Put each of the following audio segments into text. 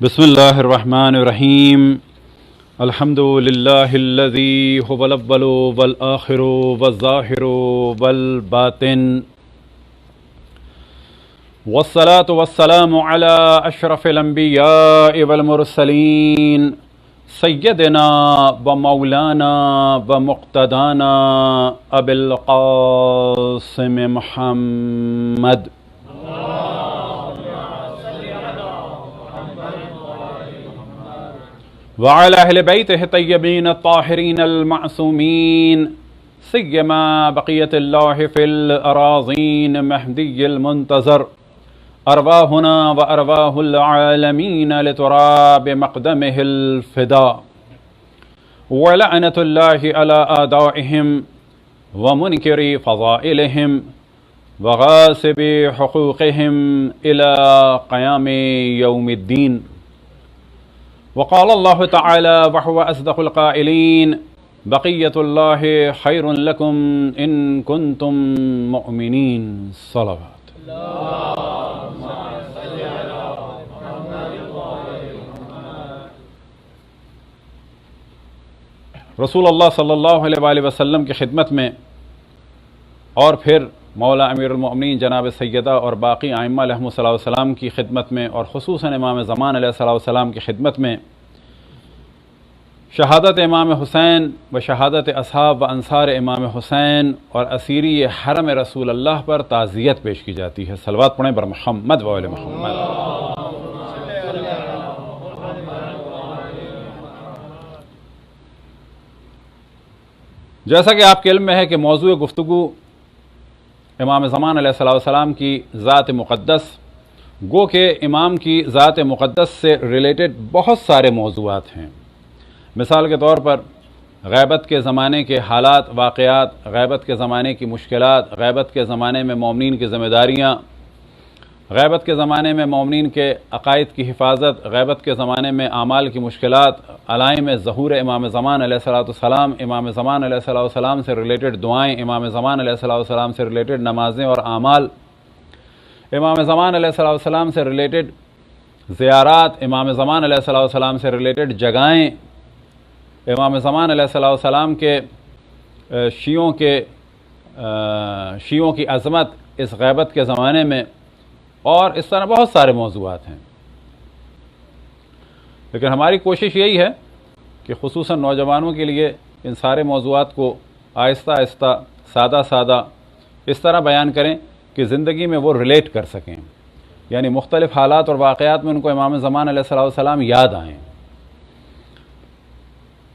बिस्मिल्लाहिर्रहमानिर्रहीम। अल्हम्दुलिल्लाहिल्लज़ी हुवल अव्वलु वल आखिरु वज़्ज़ाहिरु वल बातिन वस्सलातु वस्सलामु अला अशरफिल अंबियाइ वल मुरसलीन सय्यदिना व मौलाना व मुक़्तदाना अबिल क़ासिम मुहम्मद व अला अहले बैतिहि तय्यबीन अत्ताहिरीन अल-मअसूमीन सिय्यमा बक़ियतुल्लाहि फ़िल अराज़ीन महदिय्यिल मुंतज़र अरवाहुना व अरवाहुल आलमीन लितुराब मक़दमिहिल फ़िदा व लअनतुल्लाहि अला आदाइहिम व मुनकिरी फ़ज़ाइलिहिम व गासिबी हुक़ूक़िहिम इला क़यामि यौमिद्दीन। वक़ाल अल्लाहु तआला व हुवा अस्दक़ुल क़ाइलीन बक़ियतुल्लाहि ख़ैरुन लकुम इन कुंतुम मुअमिनीन। सलावत। रसूलुल्लाह सल्लल्लाहु अलैहि वसल्लम की खिदमत में और फिर मौला अमीरुल मोमिनीन जनाब सैयदा और बाकी आइम्मा अलैहिमुस्सलाम की खिदमत में और ख़ुसूसन इमाम ज़मान अलैहिस्सलाम की खिदमत में शहादत इमाम हुसैन व शहादत असहाब व अंसार इमाम हुसैन और असीरी हरम रसूल अल्लाह पर ताज़ियत पेश की जाती है। सलवात पढ़ें बर मुहम्मद व आले मुहम्मद। जैसा कि आपके इल्म में है कि मौज़ूए गुफ्तगू इमाम ज़मान अलैहिस्सलाम की ज़ात मुक़द्दस, गो के इमाम की ज़ात मुक़द्दस से रिलेटेड बहुत सारे मौज़ूआत हैं। मिसाल के तौर पर ग़ैबत के ज़माने के हालात वाक़यात, ग़ैबत के ज़माने की मुश्किलात, ग़ैबत के ज़माने में मोमिनीन की ज़िम्मेदारियाँ, ग़ैबत के ज़माने में मोमिनीन के अक़ाइद की हिफाजत, ग़ैबत के ज़माने में आमाल की मुश्किलात, अलाइम ज़हूर इमाम ज़मान अलैहिस्सलाम, इमाम ज़मान अलैहिस्सलाम से रिलेटेड दुआएँ, इमाम ज़मान अलैहिस्सलाम से रिलेटेड नमाज़ें और आमाल, इमाम ज़मान अलैहिस्सलाम से रिलेटेड ज़ियारात, इमाम ज़मान अलैहिस्सलाम से रिलेटेड जगहें, इमाम ज़मान अलैहिस्सलाम के शियों की अज़मत इस ग़ैबत के ज़माने में, और इस तरह बहुत सारे मौज़ूआत हैं। लेकिन हमारी कोशिश यही है कि ख़ुसूसन नौजवानों के लिए इन सारे मौज़ूआत को आहिस्ता आहिस्ता सादा सादा इस तरह बयान करें कि ज़िंदगी में वो रिलेट कर सकें, यानी मुख्तलिफ़ हालात और वाक़यात में उनको इमाम ज़मान अलैहिस्सलाम याद आएँ।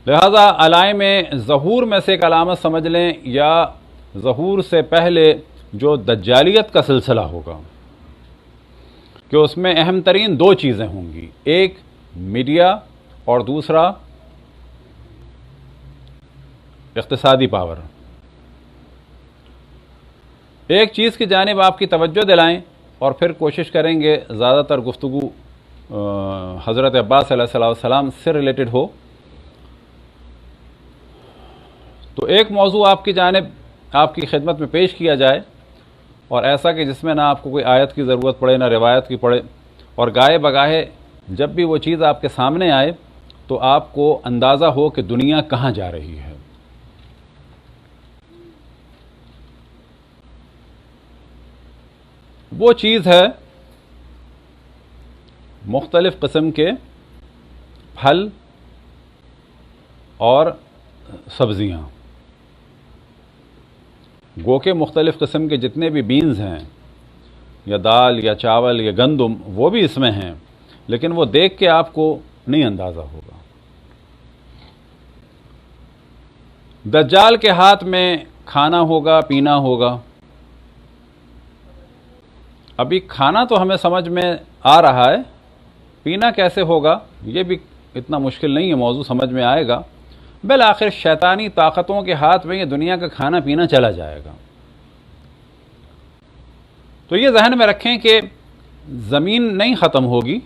लिहाजा अलाइम ज़हूर में से एक अलामत समझ लें, या ज़हूर से पहले जो दज्जालियत का सिलसिला होगा कि उसमें अहम तरीन दो चीज़ें होंगी, एक मीडिया और दूसरा इक़्तिसादी पावर। एक चीज़ की जानिब आपकी तवज्जो दिलाएं और फिर कोशिश करेंगे ज़्यादातर गुफ्तगू हज़रत अब्बास अलैहिस्सलाम से रिलेटेड हो। तो एक मौजू आपकी जानिब आपकी खिदमत में पेश किया जाए, और ऐसा कि जिसमें ना आपको कोई आयत की ज़रूरत पड़े ना रिवायत की पड़े, और गाए बगाहे जब भी वो चीज़ आपके सामने आए तो आपको अंदाज़ा हो कि दुनिया कहाँ जा रही है। वो चीज़ है मुख्तलिफ़ किस्म के फल और सब्ज़ियाँ। गो के मुख्तलिफ़ किस्म के जितने भी बीन्स हैं, या दाल या चावल या गंदम, वो भी इसमें हैं, लेकिन वो देख के आपको नहीं अंदाज़ा होगा। दज्जाल के हाथ में खाना होगा, पीना होगा। अभी खाना तो हमें समझ में आ रहा है, पीना कैसे होगा ये भी इतना मुश्किल नहीं है, मौजू समझ में आएगा। बिल आखिर शैतानी ताकतों के हाथ में ये दुनिया का खाना पीना चला जाएगा। तो ये जहन में रखें कि ज़मीन नहीं ख़त्म होगी,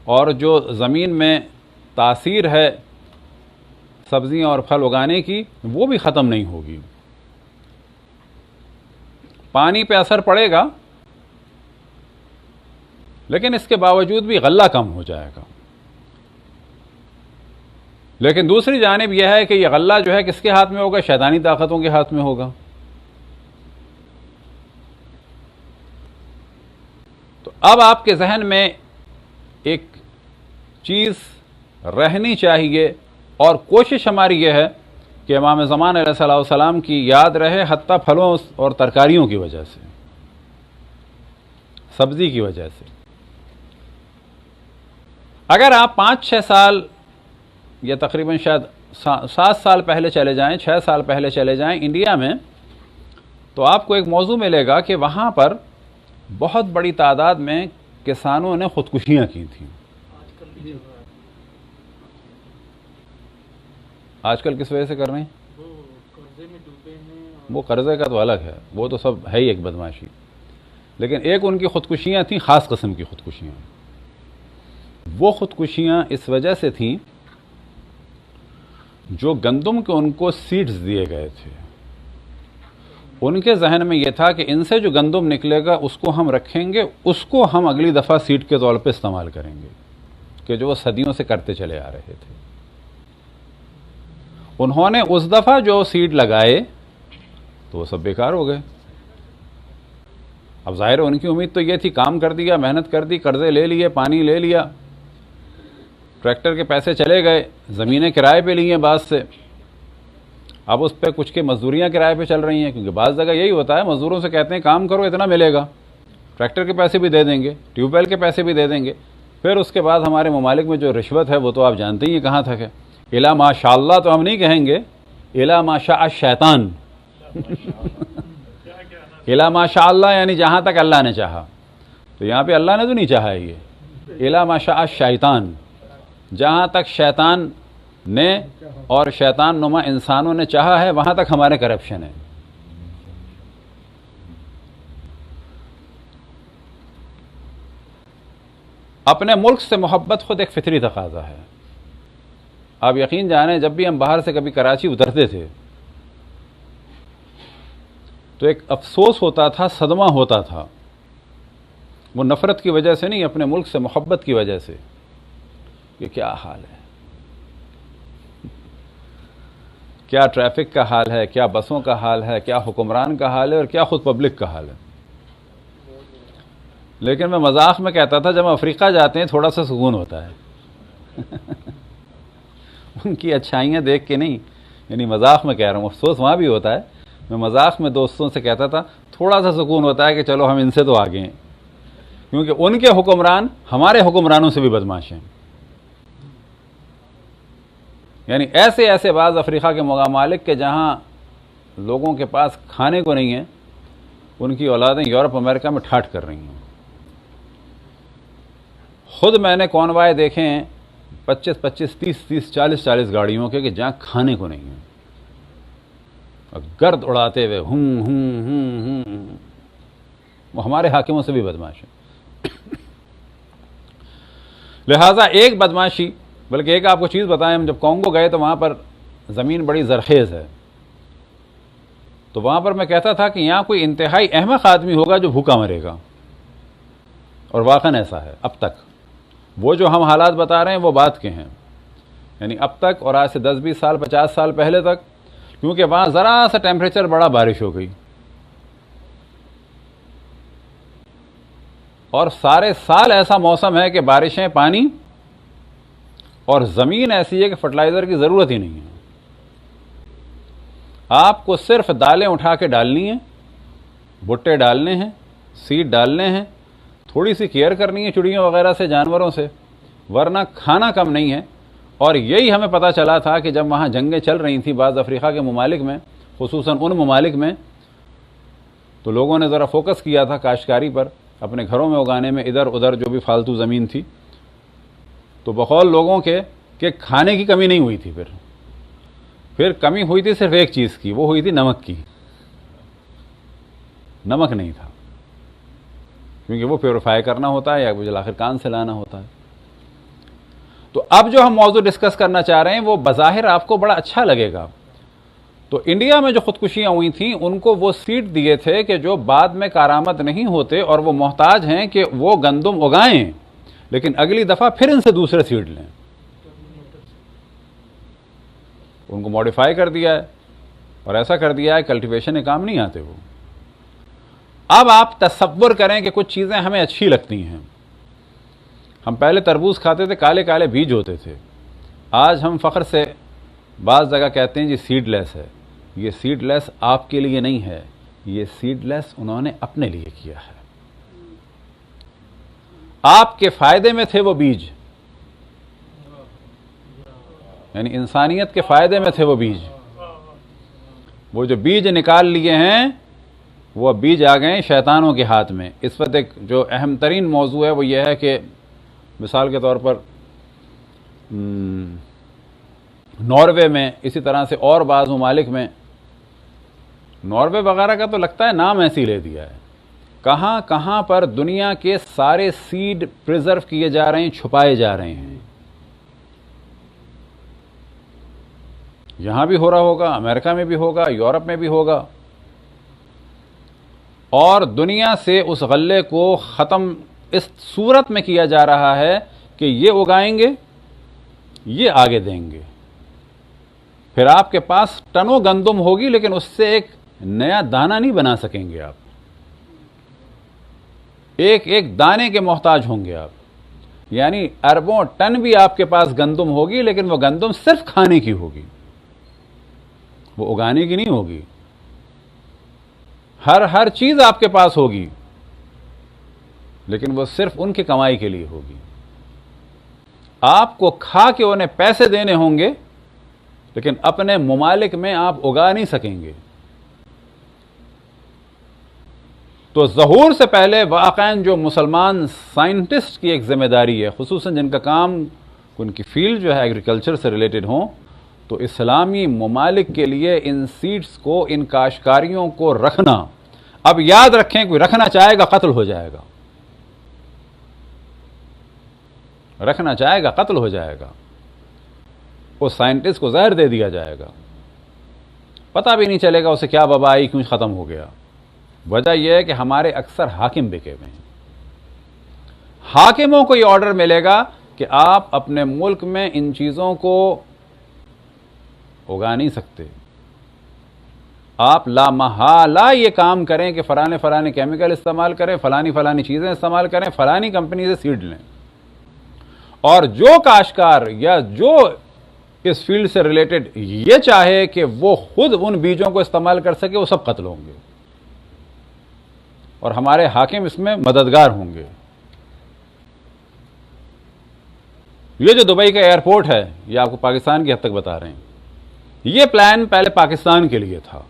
और जो ज़मीन में तासीर है सब्ज़ियाँ और फल उगाने की, वो भी ख़त्म नहीं होगी। पानी पे असर पड़ेगा, लेकिन इसके बावजूद भी गल्ला कम हो जाएगा। लेकिन दूसरी जानिब यह है कि यह गल्ला जो है किसके हाथ में होगा? शैतानी ताकतों के हाथ में होगा। तो अब आपके जहन में एक चीज़ रहनी चाहिए और कोशिश हमारी यह है कि इमाम ज़मान अलैहिस्सलाम की याद रहे, हत्ता फलों और तरकारियों की वजह से, सब्जी की वजह से। अगर आप 5-6 साल या तकरीबन शायद 7 साल पहले चले जाएं, 6 साल पहले चले जाएं इंडिया में, तो आपको एक मौजू मिलेगा कि वहाँ पर बहुत बड़ी तादाद में किसानों ने खुदकुशियाँ की थीं। आजकल किस वजह से कर रहे हैं? वो कर्जे में डूबे हैं। वो कर्जे का तो अलग है, वो तो सब है ही एक बदमाशी। लेकिन एक उनकी खुदकुशियाँ थीं, ख़ास किस्म की खुदकुशियाँ। वो खुदकुशियाँ इस वजह से थीं जो गंदम के उनको सीड्स दिए गए थे, उनके जहन में यह था कि इनसे जो गंदम निकलेगा उसको हम रखेंगे, उसको हम अगली दफ़ा सीड के तौर पे इस्तेमाल करेंगे, कि जो वो सदियों से करते चले आ रहे थे। उन्होंने उस दफ़ा जो सीड लगाए तो वो सब बेकार हो गए। अब जाहिर है उनकी उम्मीद तो ये थी, काम कर दिया, मेहनत कर दी, कर्जे ले लिए, पानी ले लिया, ट्रैक्टर के पैसे चले गए, ज़मीनें किराए पे ली हैं बाज़ से, अब उस पर कुछ के मजदूरियाँ किराए पे चल रही हैं, क्योंकि बाज़ जगह यही होता है, मजदूरों से कहते हैं काम करो इतना मिलेगा, ट्रैक्टर के पैसे भी दे देंगे, ट्यूबवेल के पैसे भी दे देंगे। फिर उसके बाद हमारे ममालिक में जो रिश्वत है वो तो आप जानते ही हैं कहाँ तक है। इला माशाअल्लाह तो हम नहीं कहेंगे, इला माशा शैतान इला माशाअल्लाह यानी जहाँ तक अल्लाह ने चाहा। तो यहाँ पे अल्लाह ने तो नहीं चाहा है ये, इला माशा शैतान, जहाँ तक शैतान ने और शैतान नुमा इंसानों ने चाहा है वहाँ तक हमारे करप्शन है। अपने मुल्क से मोहब्बत खुद एक फितरी तकाजा है। आप यकीन जाने, जब भी हम बाहर से कभी कराची उतरते थे तो एक अफसोस होता था, सदमा होता था, वो नफ़रत की वजह से नहीं, अपने मुल्क से मोहब्बत की वजह से, कि क्या हाल है, क्या ट्रैफिक का हाल है, क्या बसों का हाल है, क्या हुक्मरान का हाल है और क्या खुद पब्लिक का हाल है। लेकिन मैं मजाक में कहता था जब अफ्रीका जाते हैं थोड़ा सा सुकून होता है उनकी अच्छाइयाँ देख के नहीं, यानी मजाक में कह रहा हूँ, अफसोस वहाँ भी होता है। मैं मजाक में दोस्तों से कहता था थोड़ा सा सुकून होता है कि चलो हम इनसे तो आगे हैं, क्योंकि उनके हुक्मरान हमारे हुक्मरानों से भी बदमाश हैं। यानी ऐसे ऐसे बाज़ अफ्रीका के ममालिक के जहाँ लोगों के पास खाने को नहीं है, उनकी औलादें यूरोप अमेरिका में ठाठ कर रही हैं। खुद मैंने कॉन्वाय देखे हैं 25-25, 30-30, 40-40 गाड़ियों के, कि जहाँ खाने को नहीं है, और गर्द उड़ाते हुए वो हमारे हाकिमों से भी बदमाश है। लिहाजा एक बदमाशी, बल्कि एक आपको चीज़ बताएं, हम जब कॉन्गो गए तो वहाँ पर ज़मीन बड़ी ज़रखेज़ है, तो वहाँ पर मैं कहता था कि यहाँ कोई इंतहाई अहमक आदमी होगा जो भूखा मरेगा, और वाक़न ऐसा है। अब तक वो जो हम हालात बता रहे हैं वो बात के हैं, यानी अब तक और आज से 10-20 साल 50 साल पहले तक, क्योंकि वहाँ ज़रा सा टेम्परेचर बढ़ा, बारिश हो गई, और सारे साल ऐसा मौसम है कि बारिशें, पानी, और ज़मीन ऐसी है कि फर्टिलाइज़र की ज़रूरत ही नहीं है। आपको सिर्फ दालें उठा के डालनी है, भुट्टे डालने हैं, सीड डालने हैं, थोड़ी सी केयर करनी है चिड़ियों वगैरह से, जानवरों से, वरना खाना कम नहीं है। और यही हमें पता चला था कि जब वहाँ जंगें चल रही थी बाज़ अफ्रीका के ममालिक में, खुसूसन उन ममालिक में, तो लोगों ने ज़रा फोकस किया था काश्तकारी पर, अपने घरों में उगाने में, इधर उधर जो भी फालतू ज़मीन थी, तो बकौल लोगों के खाने की कमी नहीं हुई थी। फिर कमी हुई थी सिर्फ एक चीज़ की, वो हुई थी नमक की। नमक नहीं था, क्योंकि वो प्योरीफाई करना होता है या मुझे आखिर कान से लाना होता है। तो अब जो हम मौजू डिस्कस करना चाह रहे हैं वो बज़ाहिर आपको बड़ा अच्छा लगेगा। तो इंडिया में जो खुदकुशियाँ हुई थी उनको वो सीट दिए थे कि जो बाद में कारामद नहीं होते और वो मोहताज हैं कि वो गंदम उगाएं, लेकिन अगली दफ़ा फिर इनसे दूसरे सीड लें। उनको मॉडिफाई कर दिया है और ऐसा कर दिया है कल्टीवेशन के काम नहीं आते वो। अब आप तसव्वुर करें कि कुछ चीज़ें हमें अच्छी लगती हैं। हम पहले तरबूज खाते थे, काले काले बीज होते थे। आज हम फ़ख्र से बाज़ जगह कहते हैं जी सीडलेस है। ये सीडलेस आपके लिए नहीं है, ये सीडलेस उन्होंने अपने लिए किया है। आपके फ़ायदे में थे वो बीज, यानी इंसानियत के फ़ायदे में थे वो बीज। वो जो बीज निकाल लिए हैं वो बीज आ गए शैतानों के हाथ में। इस वक्त एक जो अहम तरीन मौजू है वो ये है कि मिसाल के तौर पर नॉर्वे में, इसी तरह से और बाज़ ममालिक में, नॉर्वे वगैरह का तो लगता है नाम ऐसे ही ले दिया है, कहाँ कहाँ पर दुनिया के सारे सीड प्रिजर्व किए जा रहे हैं, छुपाए जा रहे हैं। यहां भी हो रहा होगा, अमेरिका में भी होगा, यूरोप में भी होगा। और दुनिया से उस गल्ले को ख़त्म इस सूरत में किया जा रहा है कि ये उगाएंगे, ये आगे देंगे। फिर आपके पास टनों गंदुम होगी, लेकिन उससे एक नया दाना नहीं बना सकेंगे आप। एक एक दाने के मोहताज होंगे आप। यानी अरबों टन भी आपके पास गंदुम होगी, लेकिन वो गंदुम सिर्फ खाने की होगी, वो उगाने की नहीं होगी। हर चीज आपके पास होगी, लेकिन वो सिर्फ उनकी कमाई के लिए होगी। आपको खा के उन्हें पैसे देने होंगे, लेकिन अपने मुमालिक में आप उगा नहीं सकेंगे। तो ज़हूर से पहले वाक़ईन जो मुसलमान साइंटिस्ट की एक जिम्मेदारी है, खुसूसन जिनका काम, उनकी फील्ड जो है एग्रीकल्चर से रिलेटेड हो, तो इस्लामी मुमालिक के लिए इन सीड्स को, इन काश्तकारियों को रखना। अब याद रखें, कोई रखना चाहेगा कत्ल हो जाएगा, रखना चाहेगा कत्ल हो जाएगा। उस साइंटिस्ट को जहर दे दिया जाएगा, पता भी नहीं चलेगा उसे क्या वबा आई, क्यों खत्म हो गया। वजह यह है कि हमारे अक्सर हाकिम बिके हुए हैं। हाकिमों को यह ऑर्डर मिलेगा कि आप अपने मुल्क में इन चीजों को उगा नहीं सकते। आप लामहाला ये काम करें कि फलाने फलाने केमिकल इस्तेमाल करें, फलानी फलानी चीजें इस्तेमाल करें, फलानी कंपनी से सीड लें। और जो काश्तकार या जो इस फील्ड से रिलेटेड ये चाहे कि वो खुद उन बीजों को इस्तेमाल कर सके, वो सब कत्ल होंगे और हमारे हाकिम इसमें मददगार होंगे। ये जो दुबई का एयरपोर्ट है, ये आपको पाकिस्तान की हद तक बता रहे हैं। ये प्लान पहले पाकिस्तान के लिए था।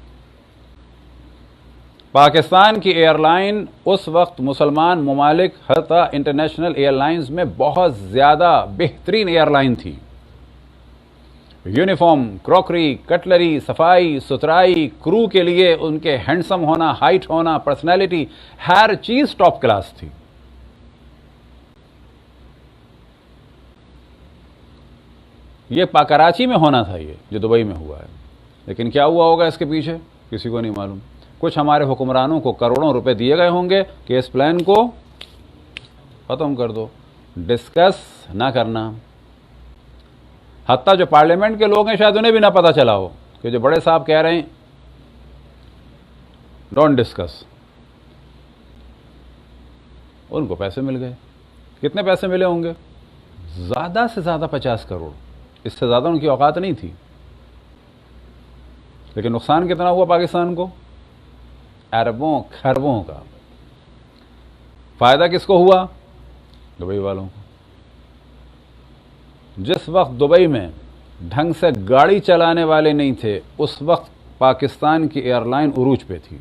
पाकिस्तान की एयरलाइन उस वक्त मुसलमान मुमालिक हत्ता इंटरनेशनल एयरलाइंस में बहुत ज्यादा बेहतरीन एयरलाइन थी। यूनिफॉर्म, क्रॉकरी, कटलरी, सफाई सुथराई, क्रू के लिए उनके हैंडसम होना, हाइट होना, पर्सनैलिटी, हर चीज टॉप क्लास थी। ये कराची में होना था, ये जो दुबई में हुआ है। लेकिन क्या हुआ होगा इसके पीछे, किसी को नहीं मालूम। कुछ हमारे हुक्मरानों को करोड़ों रुपए दिए गए होंगे कि इस प्लान को खत्म कर दो, डिस्कस ना करना। हत्ता जो पार्लियामेंट के लोग हैं, शायद उन्हें भी ना पता चला हो कि जो बड़े साहब कह रहे हैं डोंट डिस्कस, उनको पैसे मिल गए। कितने पैसे मिले होंगे? ज्यादा से ज्यादा 50 करोड़, इससे ज्यादा उनकी औकात नहीं थी। लेकिन नुकसान कितना हुआ पाकिस्तान को? अरबों खरबों का। फायदा किसको हुआ? दुबई वालों को। जिस वक्त दुबई में ढंग से गाड़ी चलाने वाले नहीं थे, उस वक्त पाकिस्तान की एयरलाइन उरूज पे थी।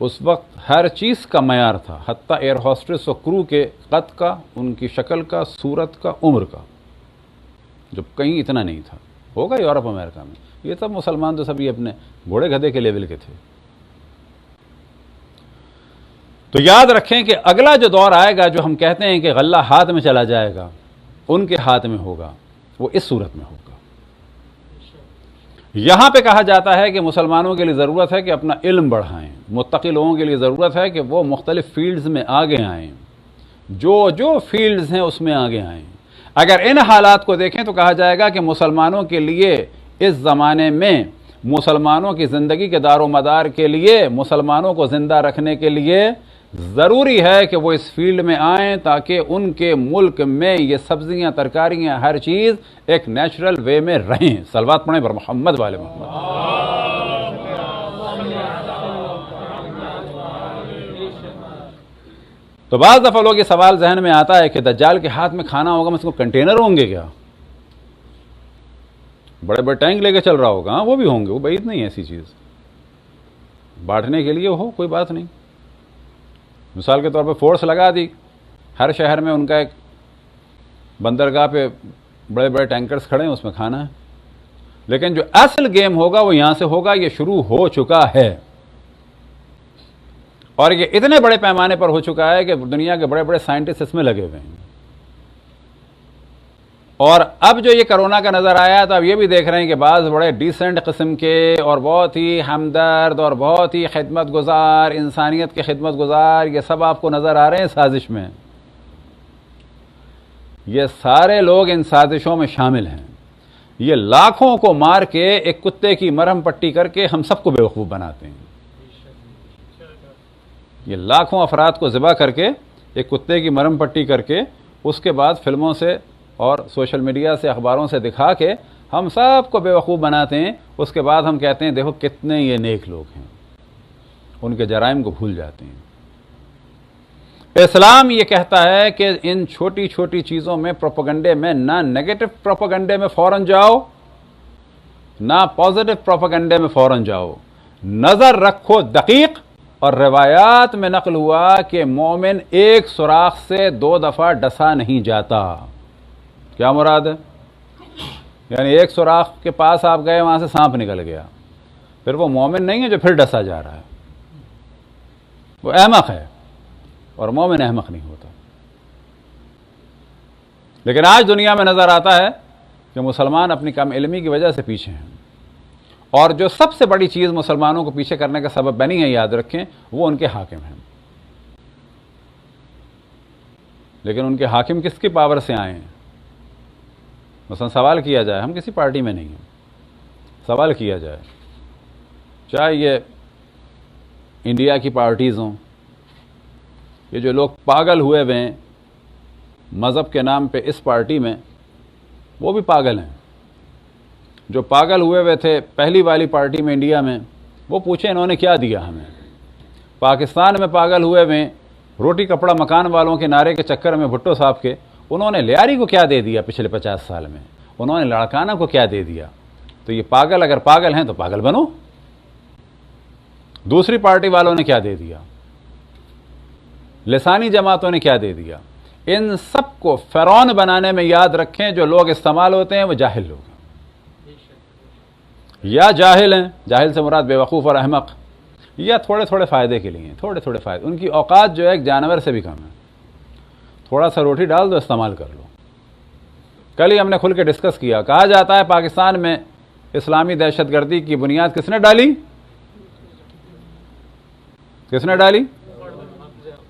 उस वक्त हर चीज का मयार था, हत्ता एयर होस्टेस और क्रू के कद का, उनकी शक्ल का, सूरत का, उम्र का, जब कहीं इतना नहीं था। होगा यूरोप अमेरिका में। ये सब मुसलमान तो सभी अपने घोड़े गधे के लेवल के थे। तो याद रखें कि अगला जो दौर आएगा, जो हम कहते हैं कि गल्ला हाथ में चला जाएगा, उनके हाथ में होगा, वो इस सूरत में होगा। यहां पे कहा जाता है कि मुसलमानों के लिए जरूरत है कि अपना इल्म बढ़ाएं, मुत्तकी लोगों के लिए जरूरत है कि वो मुख्तलिफ फील्ड्स में आगे आएं, जो जो फील्ड्स हैं उसमें आगे आएं। अगर इन हालात को देखें तो कहा जाएगा कि मुसलमानों के लिए इस ज़माने में, मुसलमानों की ज़िंदगी के दारो मदार के लिए, मुसलमानों को ज़िंदा रखने के लिए ज़रूरी है कि वो इस फील्ड में आएँ, ताकि उनके मुल्क में ये सब्जियां, तरकारियां, हर चीज़ एक नेचुरल वे में रहें। सलवात पढ़ें बर मोहम्मद वाले मोहम्मद। तो बाज़ दफ़ा लोग ये सवाल जहन में आता है कि दज्जाल के हाथ में खाना होगा, मतलब कंटेनर होंगे क्या? बड़े बड़े टैंक लेके चल रहा होगा। हाँ, वो भी होंगे, वो बैद नहीं है ऐसी चीज़, बांटने के लिए हो, कोई बात नहीं। मिसाल के तौर पे फोर्स लगा दी, हर शहर में उनका एक बंदरगाह पे बड़े बड़े टैंकर्स खड़े हैं, उसमें खाना है। लेकिन जो असल गेम होगा वो यहां से होगा, ये शुरू हो चुका है और ये इतने बड़े पैमाने पर हो चुका है कि दुनिया के बड़े बड़े साइंटिस्ट इसमें लगे हुए हैं। और अब जो ये कोरोना का नज़र आया, तो अब ये भी देख रहे हैं कि बाज़ बड़े डिसेंट किस्म के और बहुत ही हमदर्द और बहुत ही खिदमत गुजार, इंसानियत के खिदमत गुजार, ये सब आपको नज़र आ रहे हैं साजिश में। ये सारे लोग इन साजिशों में शामिल हैं। ये लाखों को मार के एक कुत्ते की मरहम पट्टी करके हम सबको बेवकूफ़ बनाते हैं। ये लाखों अफराद को ज़िबा करके, एक कुत्ते की मरहम पट्टी करके, उसके बाद फिल्मों से और सोशल मीडिया से, अखबारों से दिखा के हम सबको बेवकूफ़ बनाते हैं। उसके बाद हम कहते हैं देखो कितने ये नेक लोग हैं, उनके जराइम को भूल जाते हैं। इस्लाम ये कहता है कि इन छोटी छोटी चीज़ों में, प्रोपेगेंडे में, ना नेगेटिव प्रोपेगेंडे में फ़ौरन जाओ, ना पॉजिटिव प्रोपेगेंडे में फ़ौरन जाओ। नज़र रखो दकीक। और रिवायात में नकल हुआ कि मोमिन एक सुराख से 2 दफ़ा डसा नहीं जाता। क्या मुराद है? यानी एक सुराख के पास आप गए, वहां से सांप निकल गया, फिर वो मोमिन नहीं है जो फिर डसा जा रहा है, वो अहमक है। और मोमिन अहमक नहीं होता। लेकिन आज दुनिया में नजर आता है कि मुसलमान अपनी कम इल्मी की वजह से पीछे हैं। और जो सबसे बड़ी चीज मुसलमानों को पीछे करने का सबब बनी है, याद रखें, वो उनके हाकिम हैं। लेकिन उनके हाकिम किसकी पावर से आए हैं? मसलन सवाल किया जाए, हम किसी पार्टी में नहीं हैं, सवाल किया जाए, चाहे ये इंडिया की पार्टीज़ हों, ये जो लोग पागल हुए हुए हैं मज़हब के नाम पे इस पार्टी में, वो भी पागल हैं। जो पागल हुए हुए थे पहली वाली पार्टी में इंडिया में, वो पूछे इन्होंने क्या दिया हमें। पाकिस्तान में पागल हुए हुए रोटी कपड़ा मकान वालों के नारे के चक्कर में, भुट्टो साहब के, उन्होंने लियारी को क्या दे दिया पिछले 50 साल में, उन्होंने लड़काना को क्या दे दिया। तो ये पागल अगर पागल हैं तो पागल बनो। दूसरी पार्टी वालों ने क्या दे दिया, लिसानी जमातों ने क्या दे दिया। इन सबको फ़िरौन बनाने में, याद रखें, जो लोग इस्तेमाल होते हैं वो जाहिल लोग हैं, या जाहिल हैं, जाहिल से मुराद बेवकूफ़ और अहमक, या थोड़े थोड़े फ़ायदे के लिए, थोड़े थोड़े फ़ायदे। उनकी औकात जो है एक जानवर से भी कम है। थोड़ा सा रोटी डाल दो, इस्तेमाल कर लो। कल ही हमने खुल के डिस्कस किया, कहा जाता है पाकिस्तान में इस्लामी दहशतगर्दी की बुनियाद किसने डाली? किसने डाली?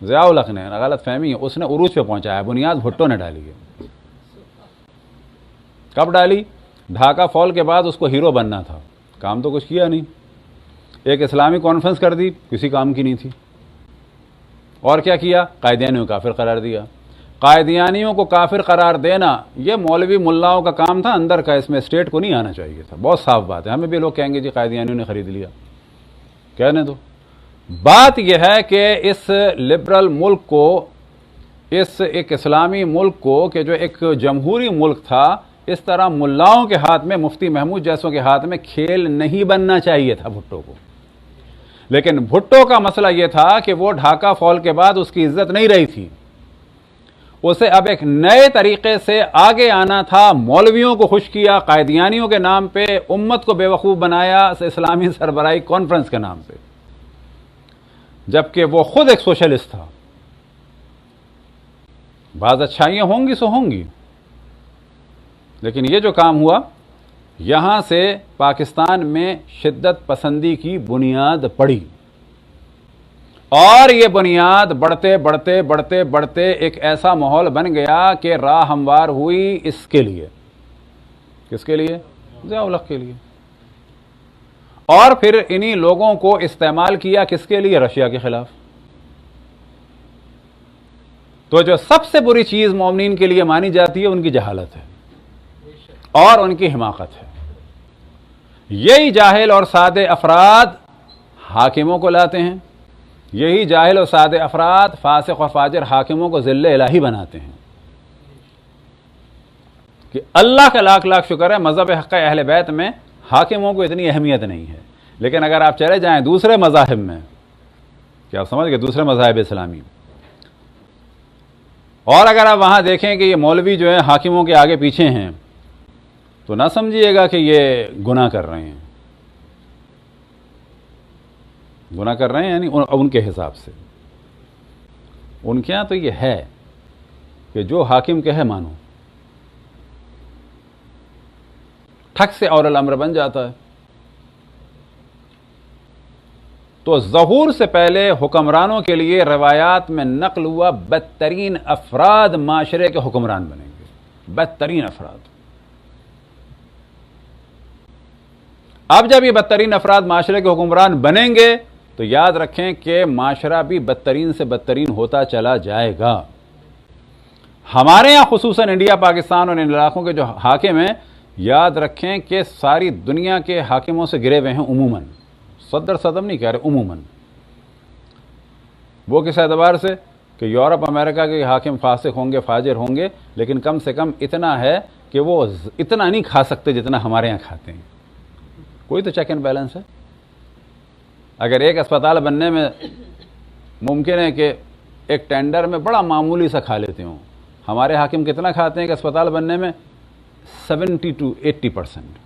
ज़ियाउल हक़ ने। गलत फहमी है, उसने उरूज पे पहुंचाया, बुनियाद भुट्टो ने डाली है। कब डाली? ढाका फॉल के बाद उसको हीरो बनना था, काम तो कुछ किया नहीं। एक इस्लामी कॉन्फ्रेंस कर दी, किसी काम की नहीं थी। और क्या किया? कायदियानियों को काफिर करार दिया। कायदियानियों को काफिर करार देना ये मौलवी मुल्लाओं का काम था, अंदर का, इसमें स्टेट को नहीं आना चाहिए था। बहुत साफ बात है। हमें भी लोग कहेंगे जी कायदियानियों ने खरीद लिया, कहने दो। बात यह है कि इस लिबरल मुल्क को, इस एक इस्लामी मुल्क को, कि जो एक जमहूरी मुल्क था, इस तरह मुल्लाओं के हाथ में, मुफ्ती महमूद जैसों के हाथ में खेल नहीं बनना चाहिए था भुट्टो को। लेकिन भुट्टो का मसला यह था कि वो ढाका फॉल के बाद उसकी इज्जत नहीं रही थी। उसे अब एक नए तरीके से आगे आना था। मौलवियों को खुश किया, कायदियानियों के नाम पे उम्मत को बेवकूफ़ बनाया इस्लामी सरबराही कॉन्फ्रेंस के नाम पे, जबकि वो खुद एक सोशलिस्ट था। बाज़ अच्छाइयाँ होंगी सो होंगी, लेकिन ये जो काम हुआ, यहां से पाकिस्तान में शिद्दत पसंदी की बुनियाद पड़ी। और ये बुनियाद बढ़ते बढ़ते बढ़ते बढ़ते एक ऐसा माहौल बन गया कि राह हमवार हुई इसके लिए, किसके लिए? ज़िया-उल-हक़ के लिए। और फिर इन्हीं लोगों को इस्तेमाल किया किसके लिए? रशिया के खिलाफ। तो जो सबसे बुरी चीज मोमिनीन के लिए मानी जाती है उनकी जहालत है और उनकी हिमाकत है। यही जाहिल और सादे अफराद हाकिमों को लाते हैं, यही जाहिल और सादे अफराद फासिक और फाजिर हाकिमों को ज़िल्ले इलाही बनाते हैं। कि अल्लाह का लाख लाख शुक्र है मज़हब हक़ अहले बैत में हाकिमों को इतनी अहमियत नहीं है। लेकिन अगर आप चले जाएं दूसरे मज़ाहिब में, क्या आप समझ गए, दूसरे मज़ाहिब इस्लामी, और अगर आप वहां देखें कि ये मौलवी जो है हाकिमों के आगे पीछे हैं, तो ना समझिएगा कि ये गुनाह कर रहे हैं। गुनाह कर रहे हैं यानी उनके हिसाब से, उनके यहां तो ये है कि जो हाकिम कहे मानो, ठक से औलल अम्र बन जाता है। तो ज़हूर से पहले हुक्मरानों के लिए रवायात में नकल हुआ बदतरीन अफराद माशरे के हुक्मरान बनेंगे, बदतरीन अफराद। अब जब ये बदतरीन अफराद माशरे के हुक्मरान बनेंगे तो याद रखें कि माशरा भी बदतरीन से बदतरीन होता चला जाएगा। हमारे यहां खुसूसन इंडिया, पाकिस्तान और इन इलाकों के जो हाकिम हैं, याद रखें कि सारी दुनिया के हाकिमों से गिरे हुए हैं उमूमन, सदर सदम नहीं कह रहे, उमूमन। वो किस एतबार से कि यूरोप अमेरिका के हाकिम फासिक होंगे, फाजिर होंगे, लेकिन कम से कम इतना है कि वो इतना नहीं खा सकते जितना हमारे यहाँ खाते हैं। कोई तो चेक एंड बैलेंस है। अगर एक अस्पताल बनने में मुमकिन है कि एक टेंडर में बड़ा मामूली सा खा लेते हों, हमारे हाकिम कितना खाते हैं कि अस्पताल बनने में 70 to 80%।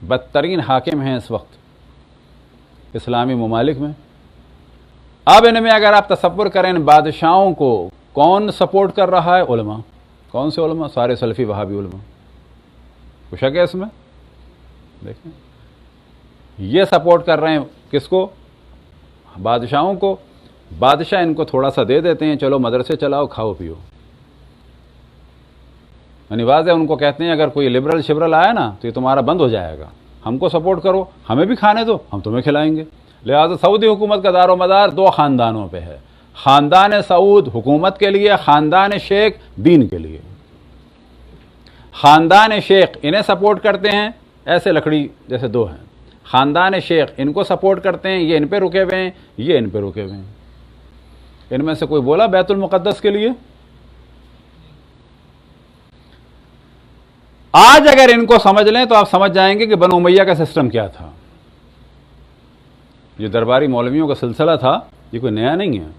बदतरीन हाकिम हैं इस वक्त इस्लामी मुमालिक में। अब इनमें अगर आप तसव्वुर करें, इन बादशाहों को कौन सपोर्ट कर रहा है? उलमा। कौन से उलमा? सारे सलफी वहाबी उलमा। कुछ है क्या इसमें? देखें, ये सपोर्ट कर रहे हैं किसको? बादशाहों को। बादशाह इनको थोड़ा सा दे देते हैं, चलो मदरसे चलाओ, खाओ पियो। यानी वाज़ेह उनको कहते हैं अगर कोई लिबरल शिबरल आया ना तो ये तुम्हारा बंद हो जाएगा, हमको सपोर्ट करो, हमें भी खाने दो, हम तुम्हें खिलाएंगे। लिहाजा सऊदी हुकूमत का दारो मदार दो ख़ानदानों पे है, ख़ानदान सऊद हुकूमत के लिए, ख़ानदान शेख दीन के लिए। ख़ानदान शेख इन्हें सपोर्ट करते हैं, ऐसे लकड़ी जैसे दो हैं। ख़ानदान शेख इनको सपोर्ट करते हैं, ये इन पे रुके हुए हैं, ये इन पे रुके हुए हैं। इनमें से कोई बोला बैतुल मुक़द्दस के लिए? आज अगर इनको समझ लें तो आप समझ जाएंगे कि बनु उमैया का सिस्टम क्या था। ये दरबारी मौलवियों का सिलसिला था, ये कोई नया नहीं है।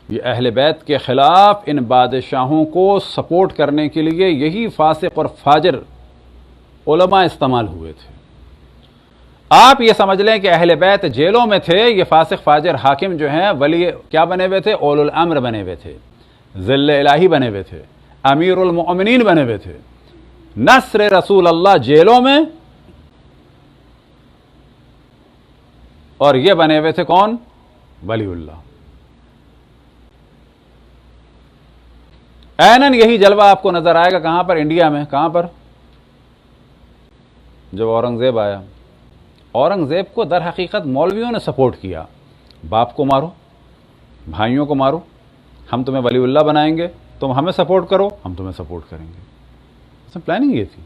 ये अहले बैत के खिलाफ इन बादशाहों को सपोर्ट करने के लिए यही फासिक और फाजिर उलमा इस्तेमाल हुए थे। आप ये समझ लें कि अहले बैत जेलों में थे, ये फासिक फाजिर हाकिम जो हैं वली क्या बने हुए थे? औलुल अम्र बने हुए थे, ज़िल्ले इलाही बने हुए थे, अमीरुल मोमिनीन बने हुए थे। नस्र रसूल अल्लाह जेलों में, और ये बने हुए थे कौन? वलीउल्लाह। ऐनन यही जलवा आपको नजर आएगा कहां पर? इंडिया में। कहां पर? जब औरंगजेब आया, औरंगजेब को दर हकीकत मौलवियों ने सपोर्ट किया। बाप को मारो, भाइयों को मारो, हम तुम्हें वलीउल्लाह बनाएंगे, तुम हमें सपोर्ट करो, हम तुम्हें सपोर्ट करेंगे। प्लानिंग ये थी।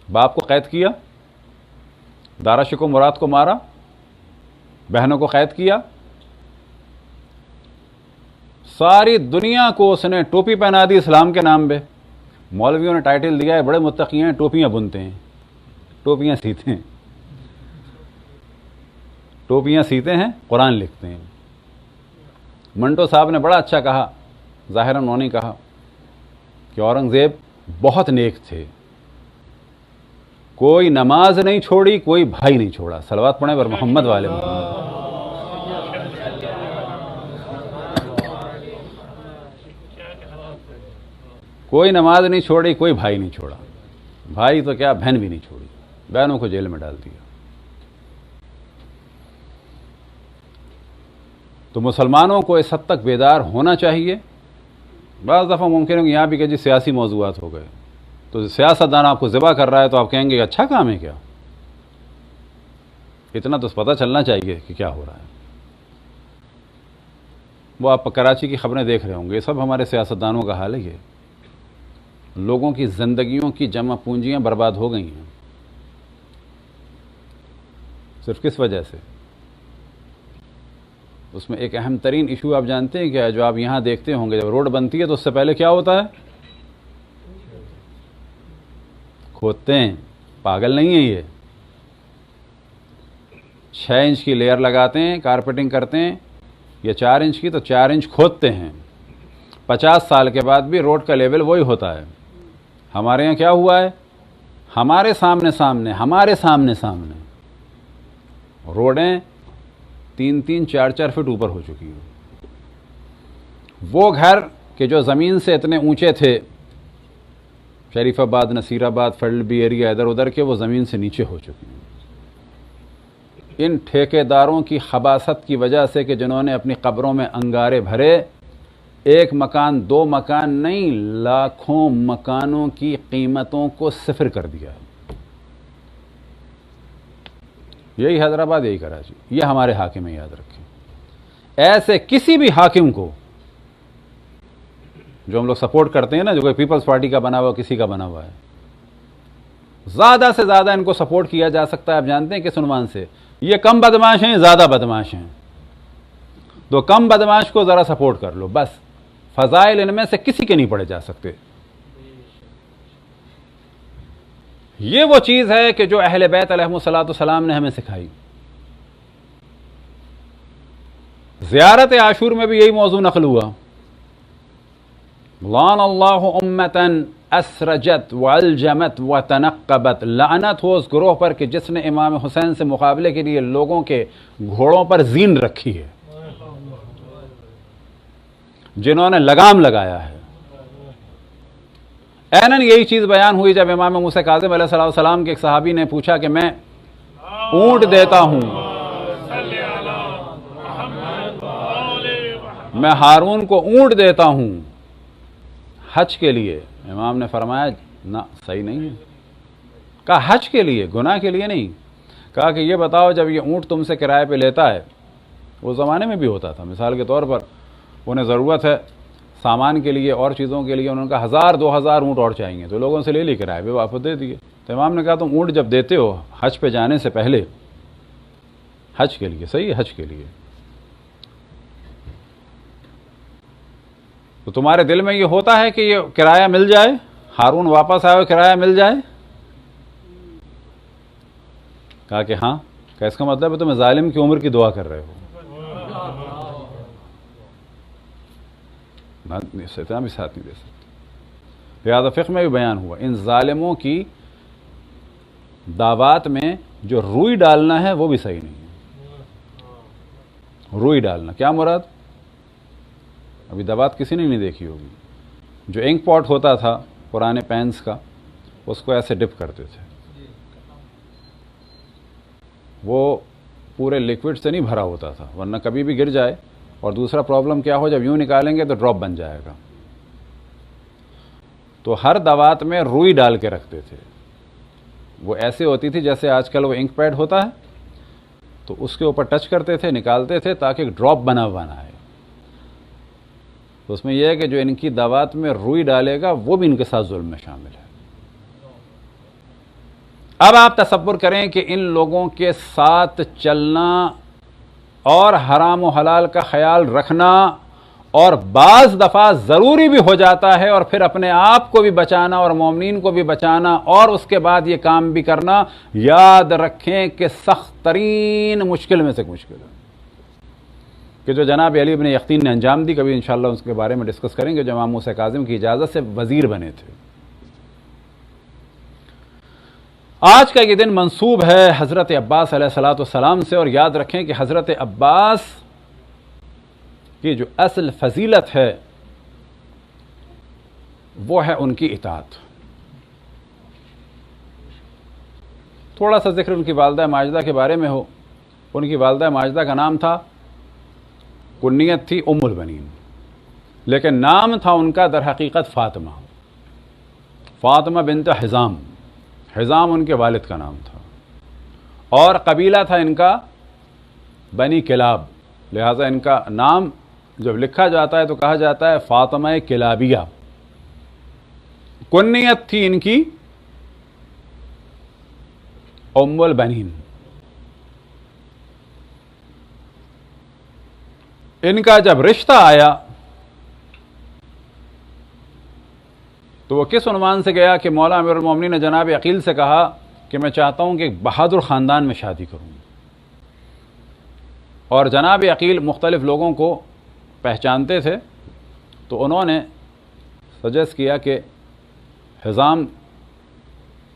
बाप को कैद किया, दारा शिको मुराद को मारा, बहनों को कैद किया, सारी दुनिया को उसने टोपी पहना दी इस्लाम के नाम पे। मौलवियों ने टाइटल दिया है बड़े मुत्तकी हैं, टोपियां बुनते हैं, टोपियां सीते हैं, टोपियां सीते हैं, कुरान लिखते हैं। मंटो साहब ने बड़ा अच्छा कहा, ज़ाहिरन उन्होंने कहा कि औरंगजेब बहुत नेक थे, कोई नमाज नहीं छोड़ी, कोई भाई नहीं छोड़ा। सलवात पढ़े बर मोहम्मद वाले मोहम्मद। कोई नमाज नहीं छोड़ी, कोई भाई नहीं छोड़ा। भाई तो क्या, बहन भी नहीं छोड़ी, बहनों को जेल में डाल दिया। तो मुसलमानों को इस हद तक बेदार होना चाहिए। बाज़ दफ़ा मुमकिन है कि यहाँ भी कि जी सियासी मौज़ूआत हो गए, तो सियासतदान आपको ज़िबा कर रहा है तो आप कहेंगे अच्छा काम है क्या? इतना तो पता चलना चाहिए कि क्या हो रहा है। वो आप कराची की खबरें देख रहे होंगे, ये सब हमारे सियासतदानों का हाल है। ये लोगों की ज़िंदगियों की जमा पूंजियाँ बर्बाद हो गई हैं, सिर्फ किस वजह से? उसमें एक अहम तरीन इशू आप जानते हैं क्या है, जो आप यहाँ देखते होंगे, जब रोड बनती है तो उससे पहले क्या होता है? खोदते हैं। पागल नहीं है ये। 6 इंच की लेयर लगाते हैं, कारपेटिंग करते हैं, या 4 इंच की, तो 4 इंच खोदते हैं। 50 साल के बाद भी रोड का लेवल वही होता है। हमारे यहाँ क्या हुआ है? हमारे सामने सामने रोडें 3-3, 4-4 फीट ऊपर हो चुकी हैं। वो घर के जो ज़मीन से इतने ऊंचे थे, शरीफाबाद, नसीराबाद, फडलबी एरिया इधर उधर के, वो ज़मीन से नीचे हो चुके हैं। इन ठेकेदारों की खबासत की वजह से कि जिन्होंने अपनी कब्रों में अंगारे भरे, 1 मकान 2 मकान नहीं, लाखों मकानों की कीमतों को सिफर कर दिया। यही हैदराबाद, यही कराची, ये हमारे हाकिम है, याद रखें। ऐसे किसी भी हाकिम को जो हम लोग सपोर्ट करते हैं ना, जो कोई पीपल्स पार्टी का बना हुआ, किसी का बना हुआ है, ज़्यादा से ज़्यादा इनको सपोर्ट किया जा सकता है। आप जानते हैं किस उन्वान से? ये कम बदमाश हैं, ज़्यादा बदमाश हैं, तो कम बदमाश को ज़रा सपोर्ट कर लो बस। फ़ज़ाइल इनमें से किसी के नहीं पढ़े जा सकते। ये वो चीज़ है कि जो अहले बैत अलैहिमुस्सलाम ने हमें सिखाई। ज़ियारत आशूर में भी यही मौजू नक़ल हुआ। लान अल्लाहु उम्मतन असरजत व अलजमत व तनक़बत, लानत हो उस ग्रोह पर कि जिसने इमाम हुसैन से मुकाबले के लिए लोगों के घोड़ों पर जीन रखी है, जिन्होंने लगाम लगाया है। ऐनन यही चीज़ बयान हुई जब इमाम मूसा काज़िम अलैहिस्सलाम के एक सहाबी ने पूछा कि मैं ऊँट देता हूँ, मैं हारून को ऊँट देता हूँ हज के लिए। इमाम ने फरमाया ना, सही नहीं है। कहा हज के लिए, गुनाह के लिए नहीं। कहा कि ये बताओ, जब ये ऊँट तुमसे किराए पे लेता है, उस ज़माने में भी होता था, मिसाल के तौर पर उन्हें ज़रूरत है सामान के लिए और चीज़ों के लिए, उन्होंने कहा 1000-2000 ऊँट और चाहिए, तो लोगों से ले ली किराए पे, वापस दे दिए। तो इमाम ने कहा तुम ऊँट जब देते हो हज पे जाने से पहले, हज के लिए, सही है, हज के लिए, तो तुम्हारे दिल में ये होता है कि ये किराया मिल जाए, हारून वापस आए, किराया मिल जाए? कहा कि हाँ। क्या इसका मतलब है तुम्हें जालिम की उम्र की दुआ कर रहे हो? इतना भी साथ नहीं दे सकते। लिहाजा फ़िक़्ह में भी बयान हुआ, इन जालिमों की दावत में जो रुई डालना है वो भी सही नहीं है। रुई डालना क्या मुराद? अभी दावत किसी ने नहीं देखी होगी। जो इंक पॉट होता था पुराने पेन्स का, उसको ऐसे डिप करते थे, वो पूरे लिक्विड से नहीं भरा होता था, वरना कभी भी गिर जाए। और दूसरा प्रॉब्लम क्या हो, जब यूं निकालेंगे तो ड्रॉप बन जाएगा। तो हर दवात में रुई डाल के रखते थे। वो ऐसे होती थी जैसे आजकल वो इंक पैड होता है, तो उसके ऊपर टच करते थे, निकालते थे ताकि ड्रॉप बना हुआ ना आए। तो उसमें यह है कि जो इनकी दवात में रुई डालेगा वो भी इनके साथ जुल्म में शामिल है। अब आप तसव्वुर करें कि इन लोगों के साथ चलना और हराम व हलाल का ख्याल रखना, और बाज़ दफ़ा ज़रूरी भी हो जाता है, और फिर अपने आप को भी बचाना और मोमिनीन को भी बचाना, और उसके बाद ये काम भी करना। याद रखें कि सख्त तरीन मुश्किल में से मुश्किल है कि जो जनाब अली इब्न यक़ीन ने अंजाम दी। कभी इंशाअल्लाह उसके बारे में डिस्कस करेंगे, जो इमाम मूसा काज़िम की इजाज़त से वज़ीर बने थे। आज का ये दिन मंसूब है हज़रत अब्बास अलैहिस्सलाम से, और याद रखें कि हज़रत अब्बास की जो असल फजीलत है वो है उनकी इताअत। थोड़ा सा जिक्र उनकी वालिदा माजिदा के बारे में हो। उनकी वालिदा माजिदा का नाम था कुन्नियत थी उम्मुल बनीन, लेकिन नाम था उनका दर हकीकत Fatima, Fatima bint Hizam. Hizam उनके वालिद का नाम था, और कबीला था इनका बनी किलाब। लिहाजा इनका नाम जब लिखा जाता है तो कहा जाता है फ़ातिमा किलाबिया। कुन्नियत थी इनकी उम्मुल बनीन। इनका जब रिश्ता आया तो वो किस उन्वान से गया कि मौला अमीरुल मोमिनीन ने जनाब अकील से कहा कि मैं चाहता हूं कि एक बहादुर ख़ानदान में शादी करूं। और जनाब अकील मुख्तलिफ लोगों को पहचानते थे, तो उन्होंने सजेस्ट किया कि हिज़ाम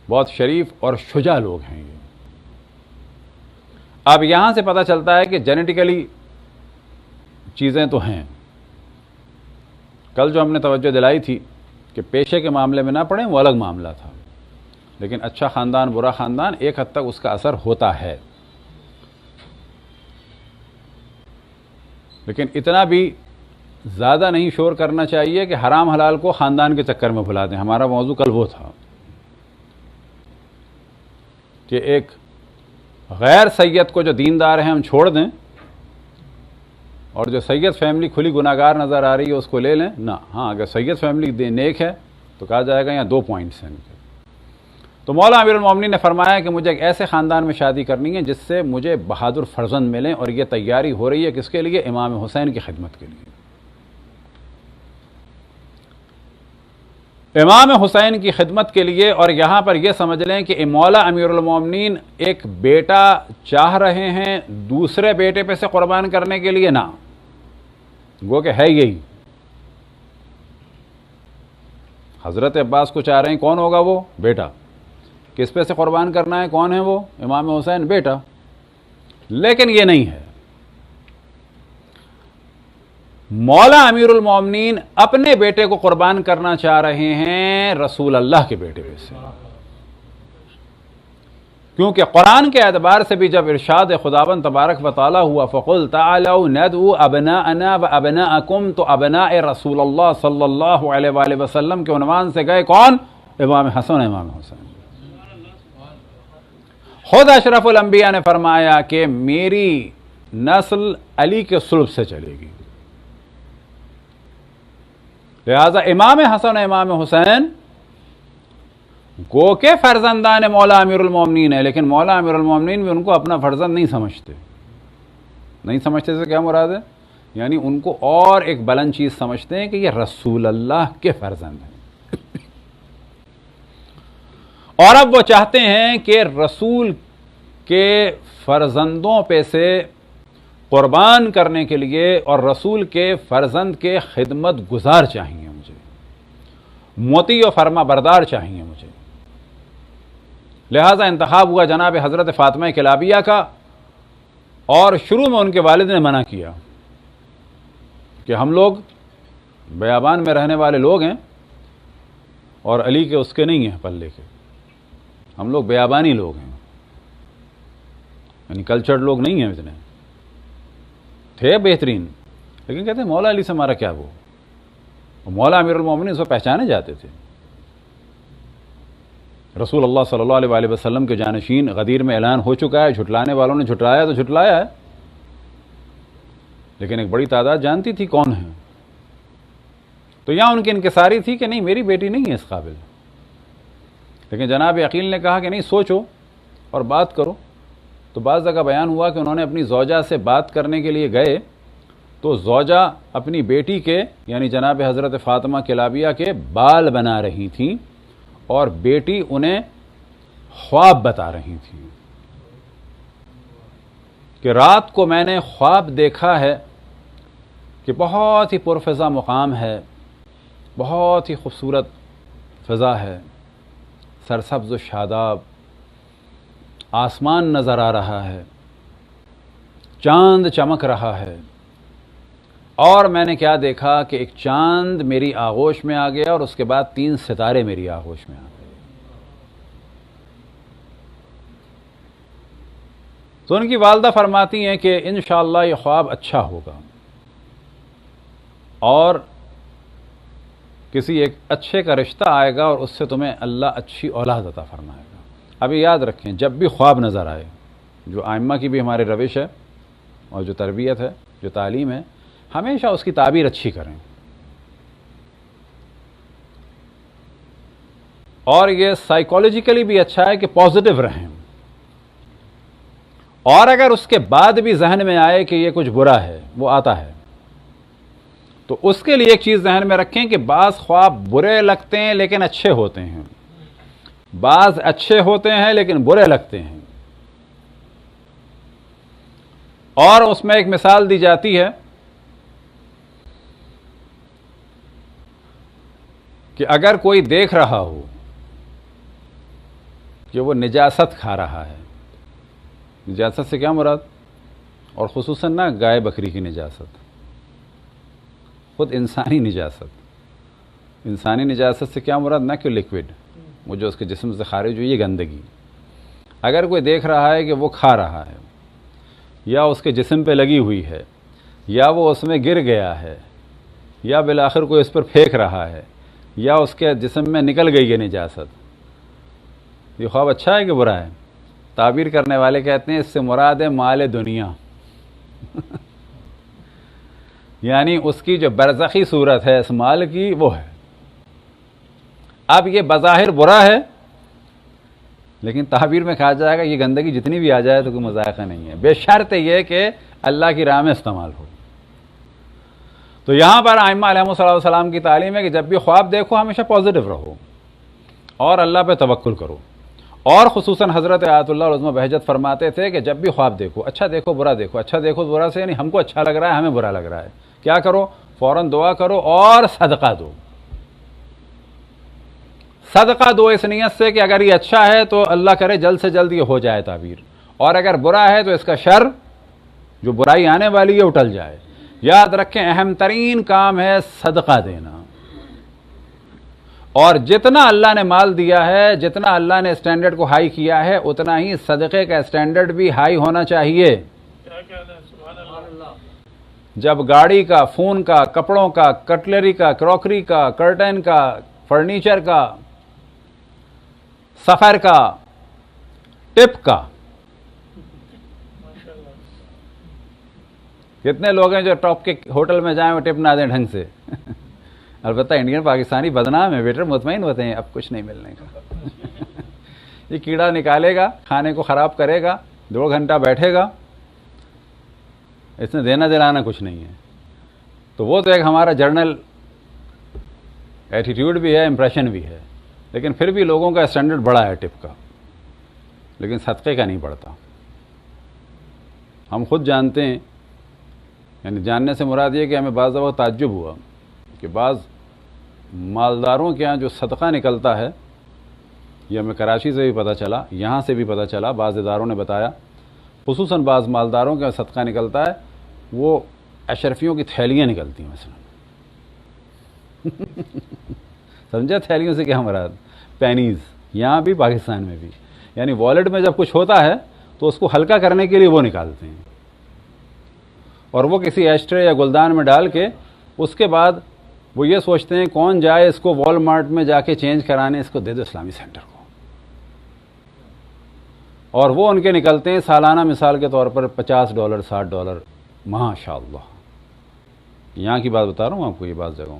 बहुत शरीफ और शुजा लोग हैं ये। अब यहां से पता चलता है कि जेनेटिकली चीज़ें तो हैं। कल जो हमने तवज्जो दिलाई थी कि पेशे के मामले में ना पड़े, वो अलग मामला था, लेकिन अच्छा ख़ानदान बुरा ख़ानदान एक हद तक उसका असर होता है। लेकिन इतना भी ज़्यादा नहीं शोर करना चाहिए कि हराम हलाल को ख़ानदान के चक्कर में भुला दें। हमारा मौजू कल वो था कि एक गैर सैयद को जो दीनदार हैं हम छोड़ दें, और जो सैयद फैमिली खुली गुनाहगार नज़र आ रही है उसको ले लें ना। हाँ, अगर सैयद फैमिली नेक है तो कहा जाएगा यहाँ 2 पॉइंट्स हैं इनके। तो मौला अमीरुल मोमिनीन ने फरमाया कि मुझे एक ऐसे ख़ानदान में शादी करनी है जिससे मुझे बहादुर फर्जंद मिलें, और ये तैयारी हो रही है किसके लिए? इमाम हुसैन की खिदमत के लिए। इमाम हुसैन की खिदमत के लिए। और यहाँ पर यह समझ लें कि मौला अमीरुल मोमिनीन एक बेटा चाह रहे हैं दूसरे बेटे पे से कुर्बान करने के लिए ना, गो के है यही। हज़रत अब्बास को चाह रहे हैं, कौन होगा वो? बेटा। किस पे से कुर्बान करना है? कौन है वो? इमाम हुसैन, बेटा। लेकिन ये नहीं है, मौला अमीरुल मोमिनीन अपने बेटे को कुर्बान करना चाह रहे हैं रसूल अल्लाह के बेटे पे से। क्योंकि कुरान के एतबार से भी जब इरशाद खुदावंद तबारक व तआला हुआ, फ़क़ुल तआलऊ नदउ अबनाअना व अबनाअकुम, तो अबनाए रसूलुल्लाह सल्लल्लाहु अलैहि वसल्लम के उन्वान से गए कौन? इमाम हसन, इमाम हुसैन। खुद अशरफुल अंबिया ने फरमाया कि मेरी नस्ल अली के सुल्ब से चलेगी। लिहाजा इमाम हसन इमाम हुसैन गो के फर्जंदान मौला अमीरुल मोमिनीन है, लेकिन मौला अमीरुल मोमिनीन भी उनको अपना फर्जंद नहीं समझते। नहीं समझते से क्या मुराद है? यानी उनको और एक बुलंद चीज समझते हैं कि ये रसूल अल्लाह के फर्जंद हैं। और अब वो चाहते हैं कि रसूल के फर्जंदों पे से कुर्बान करने के लिए और रसूल के फर्जंद के खिदमत गुजार चाहिए मुझे, मोती और फरमा बरदार चाहिए मुझे। लिहाजा इंतखाब हुआ जनाब हज़रत फ़ातिमा किलाबिया का, और शुरू में उनके वालिद ने मना किया कि हम लोग बयाबान में रहने वाले लोग हैं और अली के उसके नहीं हैं पल्ले के, हम लोग बयाबानी लोग हैं, यानी कल्चर्ड लोग नहीं हैं। इतने थे बेहतरीन, लेकिन कहते हैं मौला अली से हमारा क्या वो। मौला अमीरुल मोमिनीन उसको पहचाने जाते थे। रसूल अल्लाह सल्लल्लाहु अलैहि वसल्लम के जानशीन गदीर में ऐलान हो चुका है, झुटलाने वालों ने झुटलाया तो झुटलाया है, लेकिन एक बड़ी तादाद जानती थी कौन है। तो यहां उनकी इनकिसारी थी कि नहीं, मेरी बेटी नहीं है इस काबिल। लेकिन जनाब अकील ने कहा कि नहीं, सोचो और बात करो। तो बाज़ जगह बयान हुआ कि उन्होंने अपनी ज़ौजा से बात करने के लिए गए, तो ज़ौजा अपनी बेटी के यानी जनाब हज़रत फ़ातिमा किलाबिया के बाल बना रही थी, और बेटी उन्हें ख्वाब बता रही थी कि रात को मैंने ख्वाब देखा है कि बहुत ही पुरफ़िज़ा मुकाम है, बहुत ही खूबसूरत फ़िज़ा है, सरसब्ज़ व शादाब, आसमान नज़र आ रहा है, चांद चमक रहा है, और मैंने क्या देखा कि एक चांद मेरी आगोश में आ गया और उसके बाद 3 सितारे मेरी आगोश में आ गए। तो उनकी वालदा फरमाती हैं कि इंशाअल्लाह ये ख्वाब अच्छा होगा, और किसी एक अच्छे का रिश्ता आएगा और उससे तुम्हें अल्लाह अच्छी औलाद अता फरमाएगा। अभी याद रखें, जब भी ख्वाब नज़र आए, जो आइम्मा की भी हमारी रविश है और जो तरबियत है, जो तालीम है, हमेशा उसकी ताबीर अच्छी करें। और ये साइकोलॉजिकली भी अच्छा है कि पॉजिटिव रहें। और अगर उसके बाद भी जहन में आए कि ये कुछ बुरा है, वो आता है, तो उसके लिए एक चीज़ जहन में रखें कि बाज़ ख्वाब बुरे लगते हैं लेकिन अच्छे होते हैं, बाज़ अच्छे होते हैं लेकिन बुरे लगते हैं। और उसमें एक मिसाल दी जाती है कि अगर कोई देख रहा हो कि वो निजासत खा रहा है, निजासत से क्या मुराद, और ख़ुसूसन ना गाय बकरी की निजासत, खुद इंसानी निजासत। इंसानी निजासत से क्या मुराद, ना कि लिक्विड, वो जो उसके जिस्म से खारिज हुई है गंदगी। अगर कोई देख रहा है कि वो खा रहा है, या उसके जिस्म पे लगी हुई है, या वो उसमें गिर गया है, या बिलाखिर कोई उस पर फेंक रहा है, या उसके जिस्म में निकल गई है निजासत, ये ख्वाब अच्छा है कि बुरा है? ताबीर करने वाले कहते हैं इससे मुराद है माल दुनिया यानी उसकी जो बरज़खी सूरत है इस माल की, वो है। अब ये बज़ाहिर बुरा है, लेकिन ताबीर में कहा जाएगा ये गंदगी जितनी भी आ जाए तो कोई मज़ाक़ा नहीं है, बेशर्त ये कि अल्लाह की राह में इस्तेमाल हो। तो यहाँ पर आइम्मा अलैहिस्सलाम की तालीम है कि जब भी ख्वाब देखो हमेशा पॉजिटिव रहो और अल्लाह पे तवक्कुल करो। और ख़ुसूसन हज़रत आयतुल्लाह उज़्मा बहजत फरमाते थे कि जब भी ख्वाब देखो, अच्छा देखो बुरा देखो, अच्छा देखो बुरा से यानी हमको अच्छा लग रहा है, हमें बुरा लग रहा है, क्या करो, फ़ौरन दुआ करो और सदका दो। सदका दो इस नियत से कि अगर ये अच्छा है तो अल्लाह करे जल्द से जल्द ये हो जाए ताबीर, और अगर बुरा है तो इसका शर, जो बुराई आने वाली है, उटल जाए। याद रखें, अहम तरीन काम है सदका देना। और जितना अल्लाह ने माल दिया है, जितना अल्लाह ने स्टैंडर्ड को हाई किया है, उतना ही सदक़े का स्टैंडर्ड भी हाई होना चाहिए। जब गाड़ी का, फ़ोन का, कपड़ों का, कटलरी का, क्रॉकरी का, कर्टन का, फर्नीचर का, सफ़र का, टिप का, कितने लोग हैं जो टॉप के होटल में जाएं वो टिप ना दें ढंग से अलबत्ता इंडियन पाकिस्तानी बदनाम है, वेटर मुतमईन होते हैं अब कुछ नहीं मिलने का ये कीड़ा निकालेगा, खाने को ख़राब करेगा, 2 घंटा बैठेगा, इसने देना दिलाना कुछ नहीं है। तो वो तो एक हमारा जर्नल एटीट्यूड भी है, इम्प्रेशन भी है, लेकिन फिर भी लोगों का स्टैंडर्ड बड़ा है टिप का, लेकिन सदक़े का नहीं बढ़ता। हम खुद जानते हैं, यानी जानने से मुराद ये कि हमें बाज़ वक्त ताज्जुब हुआ कि बाज़ मालदारों के यहाँ जो सदका निकलता है, ये हमें कराची से भी पता चला, यहाँ से भी पता चला, बाज़ इदारों ने बताया, ख़ुसूसन बाज़ मालदारों के यहाँ सदका निकलता है, वो अशरफियों की थैलियाँ निकलती हैं मसलन समझा, थैलियों से क्या मुराद, पैनीज़, यहाँ भी पाकिस्तान में भी, यानी वॉलेट में जब कुछ होता है तो उसको हल्का करने के लिए वो निकालते हैं, और वो किसी एस्ट्रे या गुलदान में डाल के उसके बाद वो ये सोचते हैं कौन जाए इसको वॉलमार्ट में जाके चेंज कराने, इसको दे दो इस्लामी सेंटर को, और वो उनके निकलते हैं सालाना मिसाल के तौर पर $50, $60, माशाअल्लाह। यहाँ की बात बता रहा हूँ आपको, ये बात जगहों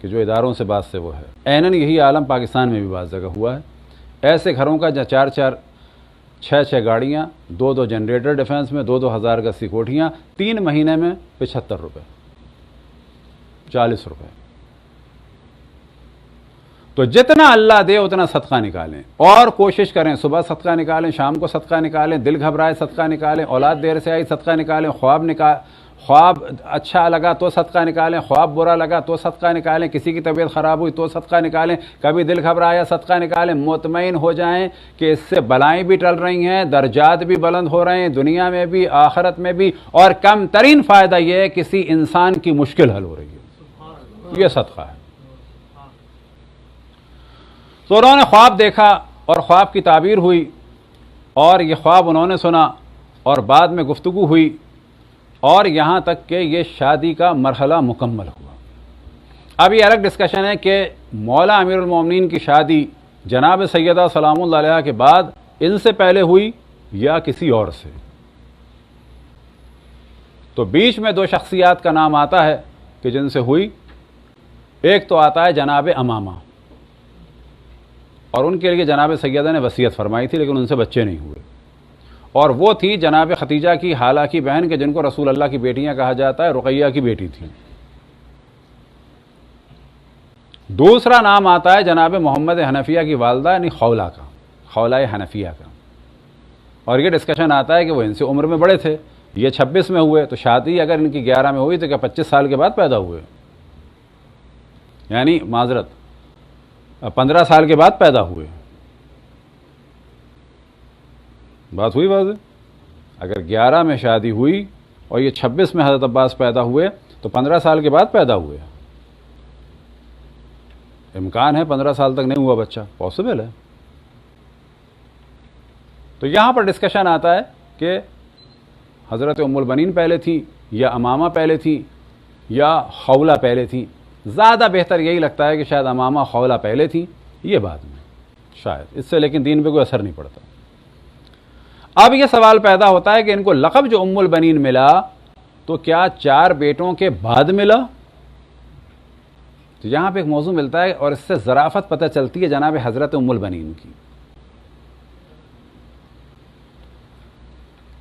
कि जो इदारों से बात से वो है, ऐनन यही आलम पाकिस्तान में भी बात जगह हुआ है। ऐसे घरों का जहाँ 4-4, 6-6 गाड़ियाँ, 2-2 जनरेटर डिफेंस में, 2-2 हज़ार गज की कोठियाँ, 3 महीने में 75 रुपये, 40 रुपये। तो जितना अल्लाह दे उतना सदका निकालें, और कोशिश करें सुबह सदका निकालें, शाम को सदका निकालें, दिल घबराए सदका निकालें, औलाद देर से आई सदका निकालें, ख्वाब अच्छा लगा तो सदका निकालें, ख्वाब बुरा लगा तो सदका निकालें, किसी की तबीयत ख़राब हुई तो सदका निकालें, कभी दिल घबराया सदका निकालें। मुतमईन हो जाएं कि इससे बलाएं भी टल रही हैं, दर्जात भी बुलंद हो रहे हैं, दुनिया में भी आखिरत में भी, और कम तरीन फ़ायदा यह है किसी इंसान की मुश्किल हल हो रही है, यह सदका है। तो उन्होंने ख्वाब देखा और ख्वाब की ताबीर हुई, और ये ख्वाब उन्होंने सुना और बाद में गुफ्तगू हुई, और यहाँ तक कि ये शादी का मरहला मुकम्मल हुआ। अब ये अलग डिस्कशन है कि मौला अमीरुल मोमिनीन की शादी जनाब सैयदा सलामुल्लाह अलैहा के बाद इनसे पहले हुई या किसी और से। तो बीच में दो शख्सियात का नाम आता है कि जिनसे हुई। एक तो आता है जनाब अमामा, और उनके लिए जनाब सैयदा ने वसीयत फरमाई थी, लेकिन उनसे बच्चे नहीं हुए। और वो थी जनाब खतीजा की हाला की बहन के जिनको रसूल अल्लाह की बेटियां कहा जाता है, रुकैया की बेटी थी। दूसरा नाम आता है जनाब मोहम्मद हनफिया की वालदा यानी खौला का, खौला हनफिया का। और ये डिस्कशन आता है कि वो इनसे उम्र में बड़े थे, ये 26 में हुए, तो शादी अगर इनकी 11 में हुई तो क्या 25 साल के बाद पैदा हुए, यानी माजरत 15 साल के बाद पैदा हुए। बात हुई बात? अगर 11 में शादी हुई और ये 26 में हज़रत अब्बास पैदा हुए तो 15 साल के बाद पैदा हुए। इम्कान है 15 साल तक नहीं हुआ बच्चा, पॉसिबल है। तो यहां पर डिस्कशन आता है कि हज़रत उम्मुल बनीन पहले थी या अमामा पहले थी या खौला पहले थी। ज़्यादा बेहतर यही लगता है कि शायद अमामा खौला पहले थी, ये बाद में शायद, इससे लेकिन दीन पे कोई असर नहीं पड़ता। अब यह सवाल पैदा होता है कि इनको लक़ब जो उम्मुल बनीन मिला तो क्या 4 बेटों के बाद मिला? तो यहां पे एक मौजू मिलता है और इससे ज़राफ़त पता चलती है जनाब हज़रत उम्मुल बनीन की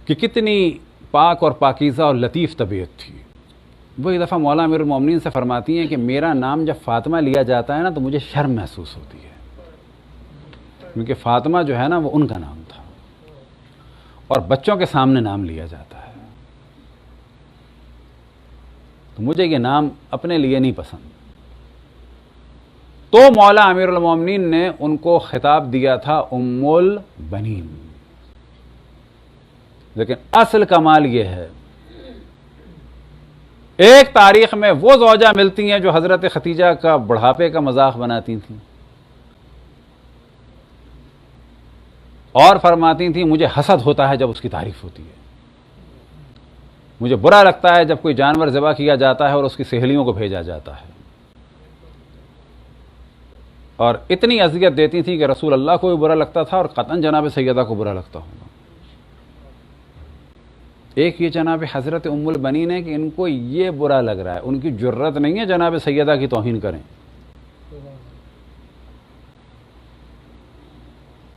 कि कितनी पाक और पाकीज़ा और लतीफ़ तबीयत थी। वो एक दफ़ा मौला अमीरुल मोमिनीन से फरमाती हैं कि मेरा नाम जब फ़ातिमा लिया जाता है ना तो मुझे शर्म महसूस होती है, क्योंकि फ़ातिमा जो है ना वो उनका नाम था और बच्चों के सामने नाम लिया जाता है, तो मुझे ये नाम अपने लिए नहीं पसंद। तो मौला अमीरुल मोमिनीन ने उनको खिताब दिया था उम्मुल बनीन। लेकिन असल कमाल यह है, एक तारीख में वो ज़ौजा मिलती हैं जो हज़रत खतीजा का बुढ़ापे का मजाक बनाती थीं और फरमाती थी मुझे हसद होता है जब उसकी तारीफ होती है, मुझे बुरा लगता है जब कोई जानवर ज़बह किया जाता है और उसकी सहेलियों को भेजा जाता है। और इतनी अज़ियत देती थी कि रसूल अल्लाह को भी बुरा लगता था और क़तन जनाब सैयदा को बुरा लगता होगा। एक ये जनाब हज़रत उम्मुल बनीन है कि इनको ये बुरा लग रहा है, उनकी जुर्रत नहीं है जनाब सैयदा की तौहीन करें,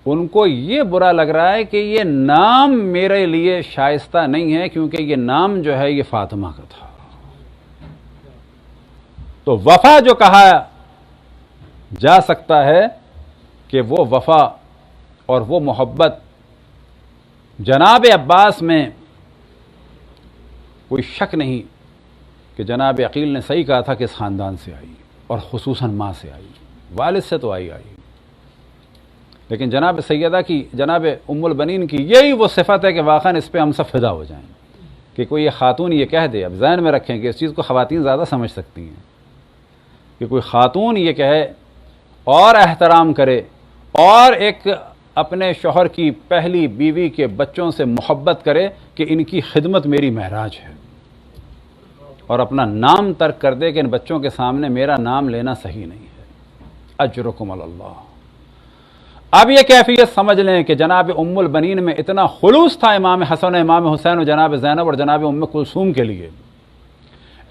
उनको ये बुरा लग रहा है कि ये नाम मेरे लिए शाइस्ता नहीं है, क्योंकि ये नाम जो है ये फातिमा का था। तो वफा जो कहा जा सकता है कि वो वफा और वो मोहब्बत जनाब अब्बास में कोई शक नहीं कि जनाब अकील ने सही कहा था कि इस ख़ानदान से आई और ख़ुसूसन माँ से आई, वालिद से तो आई। लेकिन जनाब सैयदा की, जनाब उम्मुल बनीन की यही वो सिफत है कि वाक़ई इस पर हम सब फिदा हो जाएं कि कोई ये खातून ये कह दे। अब ज़हन में रखें कि इस चीज़ को ख़वातीन ज़्यादा समझ सकती हैं कि कोई खातून ये कहे और एहतराम करे और एक अपने शौहर की पहली बीवी के बच्चों से मोहब्बत करे कि इनकी खिदमत मेरी महराज है, और अपना नाम तर्क कर दे कि इन बच्चों के सामने मेरा नाम लेना सही नहीं है। अजरुकुम अल्लाह। अब ये कैफियत समझ लें कि जनाब उम्मुल बनीन में इतना खुलूस था इमाम हसन, इमाम हुसैन और जनाब ज़ैनब और जनाब उम्म कुलसूम के लिए,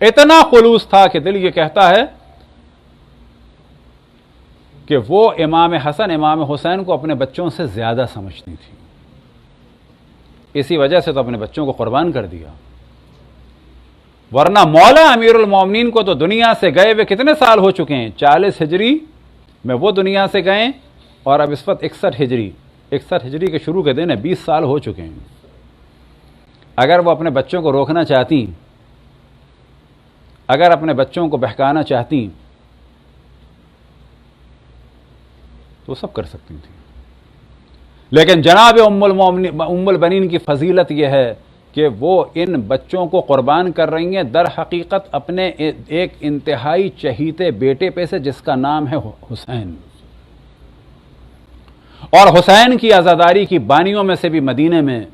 इतना खुलूस था कि दिल ये कहता है कि वो इमाम हसन इमाम हुसैन को अपने बच्चों से ज़्यादा समझती थी। इसी वजह से तो अपने बच्चों को कुर्बान कर दिया। वरना मौला अमीरुल मोमिनीन को तो दुनिया से गए हुए कितने साल हो चुके हैं, 40 हिजरी में वो दुनिया से गए और अब इस वक्त 61 हिजरी के शुरू के दिन है, 20 साल हो चुके हैं। अगर वो अपने बच्चों को रोकना चाहती, अगर अपने बच्चों को बहकाना चाहती तो सब कर सकती थी। लेकिन जनाब उम्मुल बनीन की फजीलत यह है कि वो इन बच्चों को कुर्बान कर रही हैं दर हकीकत अपने एक इंतहाई चहीते बेटे पे से, जिसका नाम है हुसैन। और हुसैन की आज़ादारी की बानियों में से भी मदीने में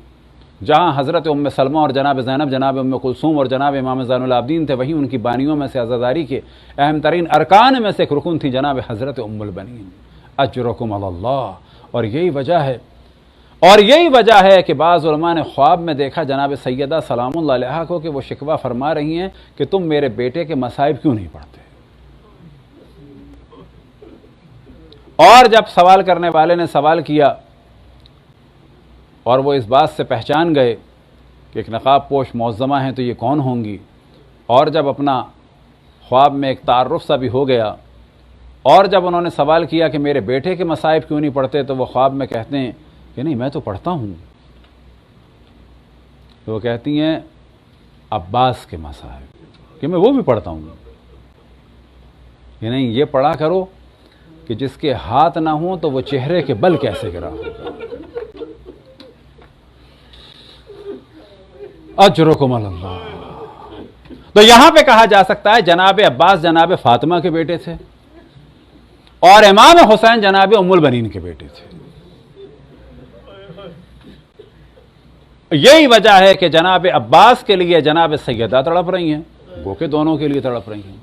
जहाँ हज़रत उम्मे सलमा और जनाब ज़ैनब, जनाब उम्मे कुलसूम और जनाब इमाम ज़ैनुल आबिदीन थे, वहीं उनकी बानियों में से अज़ादारी के अहम तरीन अरकान में से एक रुकन थी जनाब हज़रत उम्मुल बनीन अजरुकुम अल्लाह। और यही वजह है कि बाज़ उलमा ने ख्वाब में देखा जनाब सैयदा सलामुल्लाह अलैहा को कि वो शिकवा फरमा रही हैं कि तुम मेरे बेटे के मसाइब क्यों नहीं पढ़ते। और जब सवाल करने वाले ने सवाल किया और वो इस बात से पहचान गए कि एक नकाब पोश मौज़्ज़मा हैं तो ये कौन होंगी, और जब अपना ख्वाब में एक तारुफ सा भी हो गया, और जब उन्होंने सवाल किया कि मेरे बेटे के मसाइब क्यों नहीं पढ़ते, तो वो ख्वाब में कहते हैं कि नहीं मैं तो पढ़ता हूँ। तो वो कहती हैं अब्बास के मसाइब कि मैं वो भी पढ़ता हूँ। कि नहीं ये पढ़ा करो कि जिसके हाथ ना हो तो वो चेहरे के बल कैसे गिरा होगा। अजरुकुम अल्लाह। तो यहां पे कहा जा सकता है जनाब अब्बास जनाब फातिमा के बेटे थे और इमाम हुसैन जनाब उम्मुल बनीन के बेटे थे। यही वजह है कि जनाब अब्बास के लिए जनाब सैयदा तड़प रही हैं, गो के दोनों के लिए तड़प रही हैं।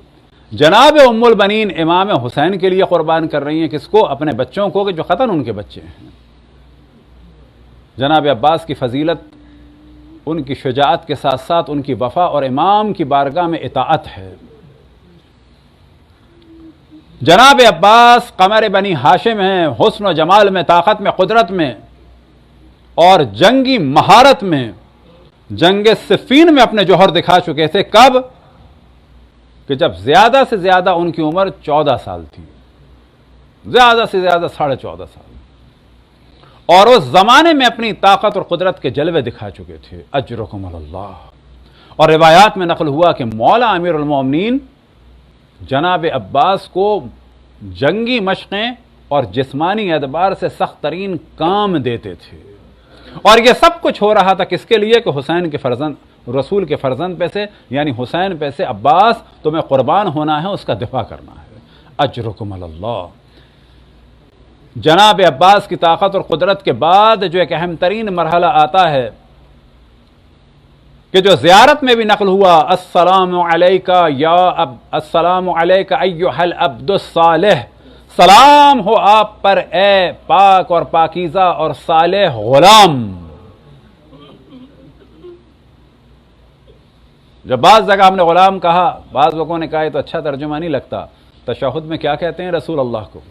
जनाब उम्मुल बनीन इमाम हुसैन के लिए कुर्बान कर रही हैं, किसको? अपने बच्चों को, कि जो ख़तन उनके बच्चे हैं। जनाब अब्बास की फजीलत उनकी शुजाअत के साथ साथ उनकी वफा और इमाम की बारगाह में इताअत है। जनाब अब्बास कमर बनी हाशिम हैं, हुस्न व जमाल में, ताकत में, कुदरत में और जंगी महारत में। जंग सिफ़ीन में अपने जौहर दिखा चुके थे। कब? कि जब ज्यादा से ज्यादा उनकी उम्र 14 साल थी, ज्यादा से ज्यादा 14.5 साल, और उस जमाने में अपनी ताकत और कुदरत के जलवे दिखा चुके थे। अजरुकुम अल्लाह। और रिवायात में नकल हुआ कि मौला अमीरुल मोमिनीन जनाब अब्बास को जंगी मशक़ें और जिस्मानी एतबार से सख्त तरीन काम देते थे। और यह सब कुछ हो रहा था किसके लिए? कि हुसैन के फर्जंद, रसूल के फर्जंद पे से, यानी हुसैन पे से अब्बास तुम्हें कुर्बान होना है, उसका दिफा करना है। अजरुकुम अल्लाह। जनाब अब्बास की ताकत और कुदरत के बाद जो एक अहम तरीन मरहला आता है कि जो ज़ियारत में भी नकल हुआ, अस्सलामु अलैका अय्युहल अब्दुस सालिह, सलाम हो आप पर ए पाक और पाकीज़ा और सालेह गुलाम। जब बाज़ जगह हमने गुलाम कहा, बाज़ लोगों ने कहा ये तो अच्छा तर्जुमा नहीं लगता। तशहुद में क्या कहते हैं रसूल अल्लाह को?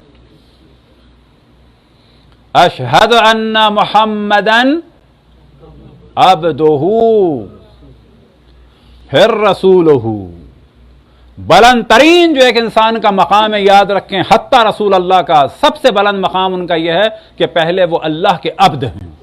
अशहदु अन्ना मुहम्मदन अब्दुहू फिर रसूलहू। बुलंद तरीन जो एक इंसान का मकाम है, याद रखें, हत्ता रसूल अल्लाह का सबसे बुलंद मकाम उनका यह है कि पहले वो अल्लाह के अब्द हैं,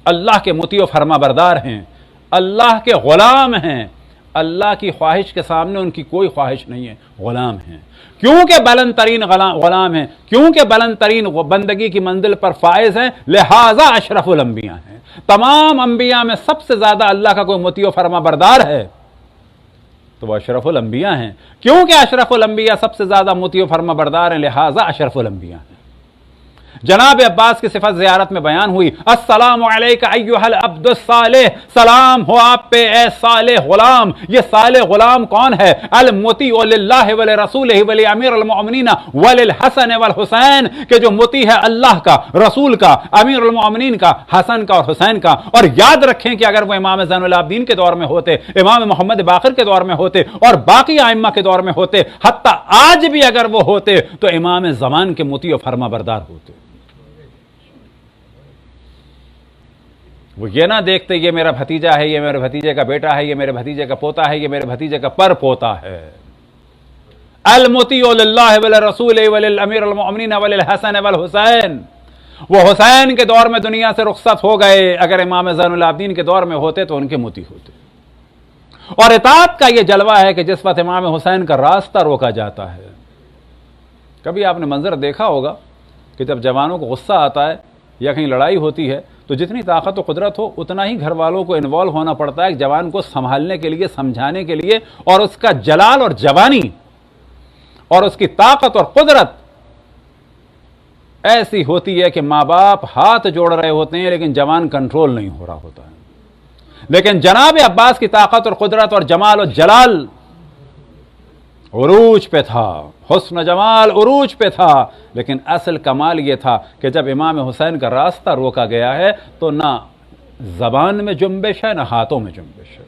अल्लाह के मुती व फरमा बरदार हैं, अल्लाह के गुलाम हैं। अल्लाह की ख्वाहिश के सामने उनकी कोई ख्वाहिश नहीं है, गुलाम हैं। क्योंकि बुलंद तरीन गुलाम हैं, क्योंकि बुलंद तरीन बंदगी की मंजिल पर फाइज हैं, लिहाजा अशरफुल अंबिया हैं। तमाम अंबिया में सबसे ज्यादा अल्लाह का कोई मुती व फरमा बरदार है तो वह अशरफुल अंबिया हैं। क्योंकि अशरफुल अंबिया सबसे ज्यादा मुती व फरमा बरदार हैं, लिहाजा अशरफुल अंबिया हैं। जनाब अब्बास की सिफत ज़ियारत में बयान हुई, अस्सलामु अलैका अय्युहल अब्दुस सालिह, सलाम हो आप पे ए सालेह गुलाम। ये सालेह गुलाम कौन है? अल मुतीउ लिल्लाहि व लिरसूलिहि व लिअमीरिल मोमिनीन व लिल हसन वल हुसैन, के जो मुती है अल्लाह का, रसूल का, अमीरुल मोमिनीन का, हसन का और हुसैन का। और याद रखें कि अगर वो इमाम ज़ैनुल आबिदीन के दौर में होते, इमाम मोहम्मद बाक़िर के दौर में होते और बाकी आइम्मा के दौर में होते, हत्ता आज भी अगर वो होते तो इमाम ज़मान के मुती व फरमा बरदार होते। वो ये ना देखते ये मेरा भतीजा है, ये मेरे भतीजे का बेटा है, ये मेरे भतीजे का पोता है, ये मेरे भतीजे का पर पोता है। अल मुतीउ लिल्लाहि व लिरसूलिहि व लिअमीरिल मोमिनीन व लिल हसन वल हुसैन। वो हुसैन के दौर में दुनिया से रुखसत हो गए, अगर इमाम ज़ैनुल आबिदीन के दौर में होते तो उनके मुती होते। और इताअत का ये जलवा है कि जिस वक्त इमाम हुसैन का रास्ता रोका जाता है। कभी आपने मंजर देखा होगा कि जब जवानों को गुस्सा आता है या कहीं लड़ाई होती है तो जितनी ताकत व कुदरत हो उतना ही घर वालों को इन्वॉल्व होना पड़ता है जवान को संभालने के लिए, समझाने के लिए, और उसका जलाल और जवानी और उसकी ताकत और कुदरत ऐसी होती है कि माँ बाप हाथ जोड़ रहे होते हैं लेकिन जवान कंट्रोल नहीं हो रहा होता है। लेकिन जनाब अब्बास की ताकत और कुदरत और जमाल और जलाल उरूज पे था, हुस्न जमाल उरूज पे था, लेकिन असल कमाल यह था कि जब इमाम हुसैन का रास्ता रोका गया है तो ना जबान में जुम्बिश है ना हाथों में जुम्बिश है।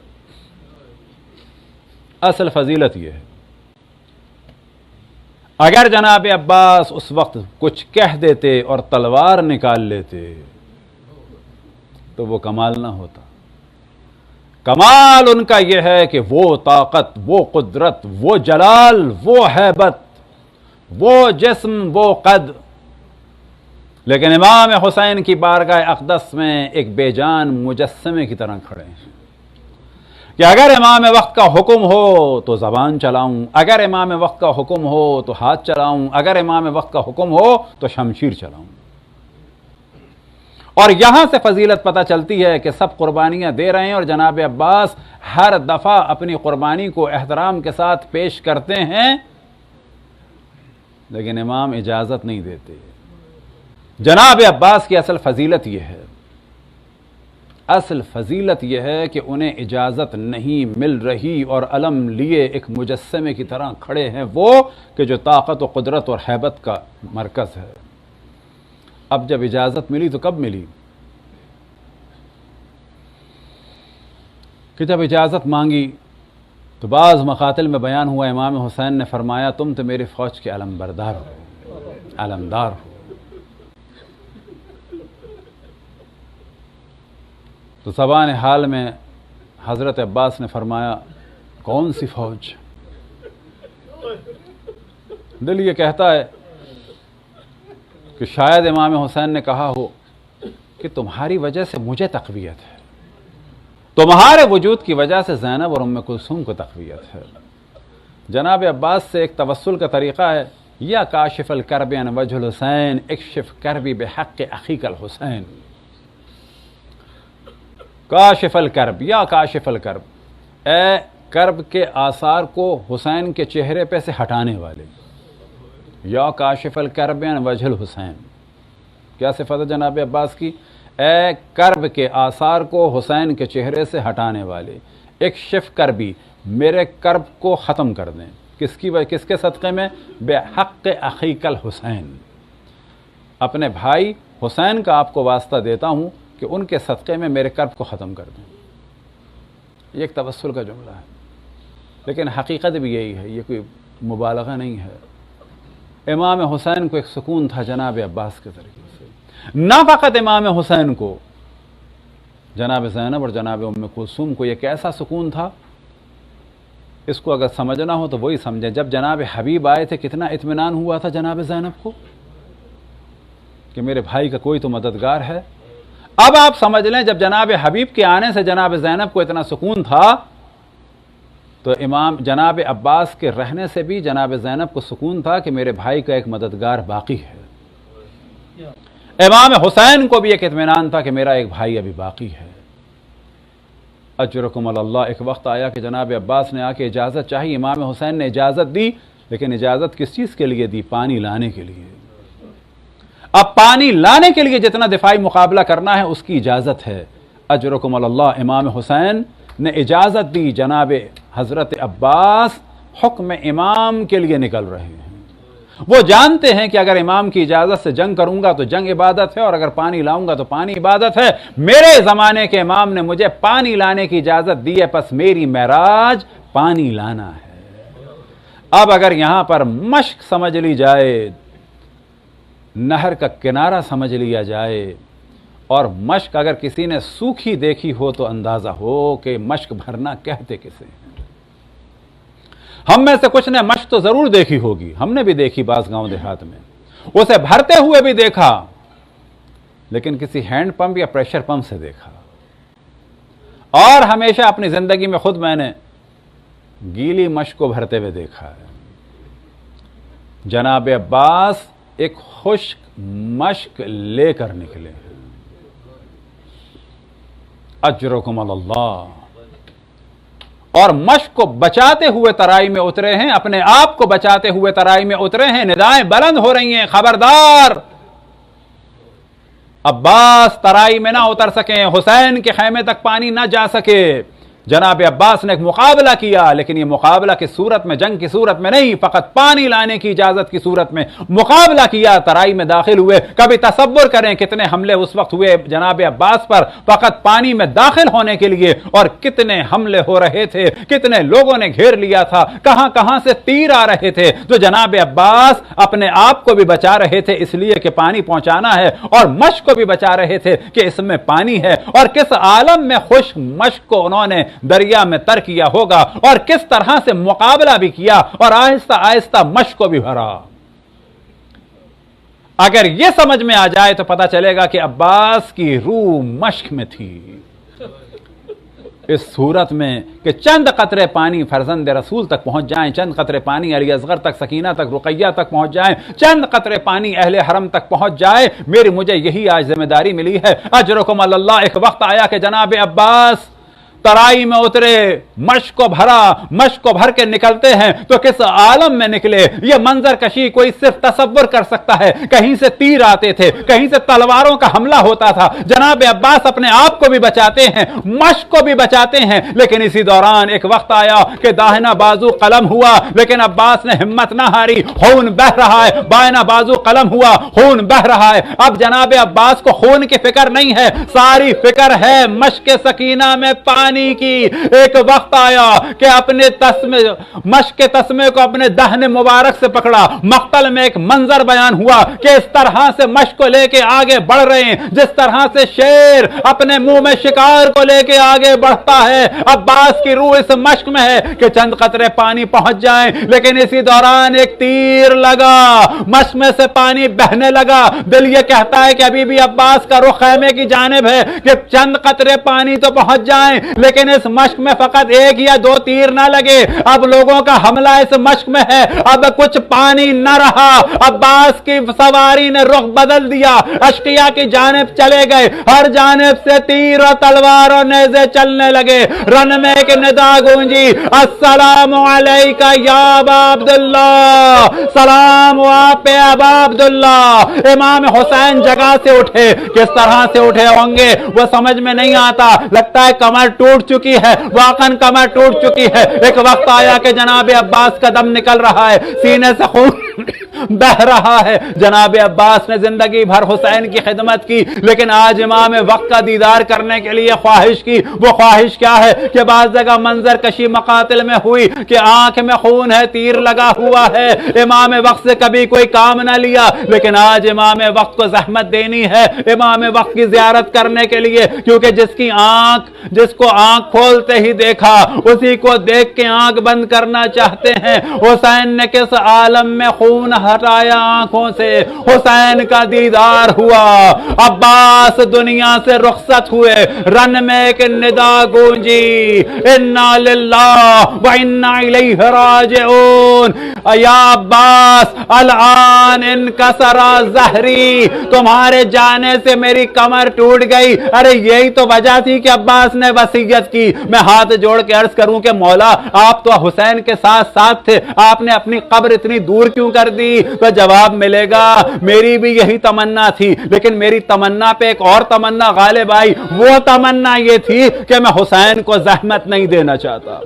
असल फजीलत यह है, अगर जनाब अब्बास उस वक्त कुछ कह देते और तलवार निकाल लेते तो वो कमाल ना होता। कमाल उनका यह है कि वो ताकत, वो कुदरत, वो जलाल, वो हैबत, वो जिस्म, वो कद, लेकिन इमाम हुसैन की बारगाह अक़दस में एक बेजान मुजस्समे की तरह खड़े हैं कि अगर इमाम वक्त का हुक्म हो तो ज़बान चलाऊं, अगर इमाम वक्त का हुक्म हो तो हाथ चलाऊं, अगर इमाम वक्त का हुक्म हो तो शमशीर चलाऊं। और यहां से फजीलत पता चलती है कि सब कुर्बानियां दे रहे हैं और जनाब अब्बास हर दफा अपनी कुर्बानी को एहतराम के साथ पेश करते हैं, लेकिन इमाम इजाजत नहीं देते। जनाब अब्बास की असल फजीलत यह है, असल फजीलत यह है कि उन्हें इजाजत नहीं मिल रही और अलम लिए एक मुजस्समे की तरह खड़े हैं वो कि जो ताकत और कुदरत और हैबत का मरकज है। अब जब इजाजत मिली तो कब मिली कि जब इजाजत मांगी तो बाज़ मकातिल में बयान हुआ, इमाम हुसैन ने फरमाया तुम तो मेरी फौज के अलमबरदार हो, अलमदार हो। तो ज़बान हाल में हज़रत अब्बास ने फरमाया कौन सी फौज। दिल ये कहता है कि शायद इमाम हुसैन ने कहा हो कि तुम्हारी वजह से मुझे तक़वियत है, तुम्हारे वजूद की वजह से ज़ैनब और उम्मे कुलसूम को तक़वियत है। जनाब अब्बास से एक तवस्सुल का तरीक़ा है, या काशिफ़ल कर्ब अन वजहुल हुसैन इक्शिफ़ कर्बी बिहक़्क़ि अख़ीकल हुसैन। काशिफ़ल कर्ब, या काशिफ़ल कर्ब, ए कर्ब के आसार को हुसैन के चेहरे पे से हटाने वाले, या काशिफ़ल कर्ब अन वजहुल हुसैन। क्या सिफ़त है जनाब अब्बास की? ए कर्ब के आसार को हुसैन के चेहरे से हटाने वाले, एक शिफ कर्बी, मेरे कर्ब को ख़त्म कर दें। किसके सदक़े में? बेहक़्क़ि अख़ीकल हुसैन, अपने भाई हुसैन का आपको वास्ता देता हूँ कि उनके सदक़े में मेरे कर्ब को ख़त्म कर दें। ये एक तवस्सुल का जुमला है, लेकिन हकीकत भी यही है, ये कोई मुबालगा नहीं है। इमाम हुसैन को एक सुकून था जनाब अब्बास के तरीके से, ना फ़क़त इमाम हुसैन को, जनाब ज़ैनब और जनाब उम्मे कुलसूम को एक ऐसा सुकून था, इसको अगर समझना हो तो वही समझें। जब जनाब हबीब आए थे कितना इत्मीनान हुआ था जनाब ज़ैनब को कि मेरे भाई का कोई तो मददगार है। अब आप समझ लें, जब जनाब हबीब के आने से जनाब ज़ैनब को इतना सुकून था तो इमाम जनाब अब्बास के रहने से भी जनाब ज़ैनब को सुकून था कि मेरे भाई का एक मददगार बाकी है। इमाम हुसैन को भी एक इत्मीनान था कि मेरा एक भाई अभी बाकी है। अजरकुम अल्लाह। एक वक्त आया कि जनाब अब्बास ने आके इजाज़त चाहिए, इमाम हुसैन ने इजाज़त दी, लेकिन इजाज़त किस चीज़ के लिए दी? पानी लाने के लिए। अब पानी लाने के लिए जितना दिफाई मुकाबला करना है उसकी इजाज़त है। अजरकुम अल्लाह। इमाम हुसैन ने इजाज़त दी, जनाब हज़रत अब्बास हुक्म इमाम के लिए निकल रहे हैं। वो जानते हैं कि अगर इमाम की इजाज़त से जंग करूंगा तो जंग इबादत है और अगर पानी लाऊंगा तो पानी इबादत है। मेरे ज़माने के इमाम ने मुझे पानी लाने की इजाज़त दी है, बस मेरी महराज पानी लाना है। अब अगर यहां पर मश्क समझ ली जाए, नहर का किनारा समझ लिया जाए, और मश्क अगर किसी ने सूखी देखी हो तो अंदाज़ा हो कि मश्क भरना कहते किसे। हम में से कुछ ने मश्क तो जरूर देखी होगी, हमने भी देखी बाज़ गांव देहात में, उसे भरते हुए भी देखा, लेकिन किसी हैंड पंप या प्रेशर पंप से देखा। और हमेशा अपनी जिंदगी में खुद मैंने गीली मश्क को भरते हुए देखा है। जनाब अब्बास एक खुश्क मश्क लेकर निकले हैं। अजरुकुम अल्लाह। और मश्क को बचाते हुए तराई में उतरे हैं, अपने आप को बचाते हुए तराई में उतरे हैं। निदाएं बुलंद हो रही हैं, खबरदार अब्बास तराई में ना उतर सके, हुसैन के खैमे तक पानी ना जा सके। जनाब अब्बास ने एक मुकाबला किया, लेकिन ये मुकाबला की सूरत में, जंग की सूरत में नहीं, फकत पानी लाने की इजाजत की सूरत में मुकाबला किया। तराई में दाखिल हुए। कभी तसव्वुर करें कितने हमले उस वक्त हुए जनाब अब्बास पर फकत पानी में दाखिल होने के लिए, और कितने हमले हो रहे थे, कितने लोगों ने घेर लिया था, कहां कहां से तीर आ रहे थे। तो जनाब अब्बास अपने आप को भी बचा रहे थे इसलिए कि पानी पहुंचाना है, और मश्क को भी बचा रहे थे कि इसमें पानी है, और किस आलम में खुश मश्क को उन्होंने दरिया में तर किया होगा, और किस तरह से मुकाबला भी किया, और आहिस्ता आहिस्ता मश्क को भी भरा। अगर यह समझ में आ जाए तो पता चलेगा कि अब्बास की रूह मश्क में थी। इस सूरत में कि चंद कतरे पानी फरजंद रसूल तक पहुंच जाएं, चंद कतरे पानी अली असगर तक, सकीना तक, रुकैया तक पहुंच जाएं, चंद कतरे पानी अहले हरम तक पहुंच जाए, मुझे यही आज जिम्मेदारी मिली है। अजरुकुम अल्लाह। एक वक्त आया कि जनाब अब्बास तराई में उतरे, मश्क को भरा, मश्क को भर के निकलते हैं तो किस आलम में निकले, यह मंजर कशी कोई सिर्फ तसव्वुर कर सकता है। कहीं से तीर आते थे, कहीं से तलवारों का हमला होता था। जनाब अब्बास अपने आप को भी बचाते हैं, मश्क को भी बचाते हैं, लेकिन इसी दौरान एक वक्त आया कि दाहिना बाजू कलम हुआ, लेकिन अब्बास ने हिम्मत ना हारी। खून बह रहा है, बाएं बाजू कलम हुआ, खून बह रहा है। अब जनाब अब्बास को खून की फिक्र नहीं है, सारी फिक्र है मश्क सकीना में पानी की। एक वक्त आया कि अपने तस्मे, मश्क के तस्मे को अपने दाहिने मुबारक से पकड़ा। मक्तल में एक मंजर बयान हुआ कि इस तरह से मश्क को लेके आगे बढ़ रहे हैं जिस तरह से शेर अपने मुंह में शिकार को लेके आगे बढ़ता है। अब्बास की रूह इस मश्क में है कि चंद कतरे पानी पहुंच जाएं, लेकिन इसी दौरान एक तीर लगा, मश्क में से पानी बहने लगा। दिल ये कहता है कि अभी भी अब्बास का रुख खैमे की जानिब है कि चंद कतरे पानी तो पहुंच जाएं, लेकिन इस मश्क में फकत एक या दो तीर ना लगे। अब लोगों का हमला इस मश्क में है, अब कुछ पानी न रहा। अब्बास की सवारी ने रुख बदल दिया, अश्किया की जानिब चले गए। हर जानिब से तीर और तलवार और नेज़े चलने लगे। रन में एक निदा गूंजी, अस्सलामु अलैका या अबा अब्दुल्लाह, सलाम आप पे अबा अब्दुल्लाह। इमाम हुसैन जगह से उठे, किस तरह से उठे होंगे वो समझ में नहीं आता। लगता है कमर टूट चुकी है, वाकन कमर टूट चुकी है। एक वक्त आया कि जनाब अब्बास का दम निकल रहा है, सीने से खून बह रहा है। जनाब अब्बास ने जिंदगी भर हुसैन की खिदमत की, लेकिन आज इमाम वक्त का दीदार करने के लिए ख्वाहिश की। वो ख्वाहिश क्या है कि बाज़ जगह मंजर कशी मकातिल में हुई कि आंख में खून है, तीर लगा हुआ है। इमाम वक्त से कभी कोई काम ना लिया, लेकिन आज इमाम वक्त को जहमत देनी है इमाम वक्त की जियारत करने के लिए, क्योंकि जिसको आंख खोलते ही देखा उसी को देख के आंख बंद करना चाहते हैं। हुसैन ने किस आलम में खून हटाया आंखों से, हुसैन का दीदार हुआ। अब्बास दुनिया से रुखसत हुए। रन में एक निदा गूंजी, इन्ना लिल्लाह व इन्ना इलैहि राजिऊन। या अब्बास अलआन इनकसरा ज़हरी, तुम्हारे जाने से मेरी कमर टूट गई। अरे यही तो वजह थी कि अब्बास ने वसीयत की। मैं हाथ जोड़ के अर्ज करूं कि मौला आप तो हुसैन के साथ साथ थे, आपने अपनी कब्र इतनी दूर क्यों कर दी? तो जवाब मिलेगा मेरी भी यही तमन्ना थी, लेकिन मेरी तमन्ना पे एक और तमन्ना गालिब आई। वो तमन्ना ये थी कि मैं हुसैन को जहमत नहीं देना चाहता।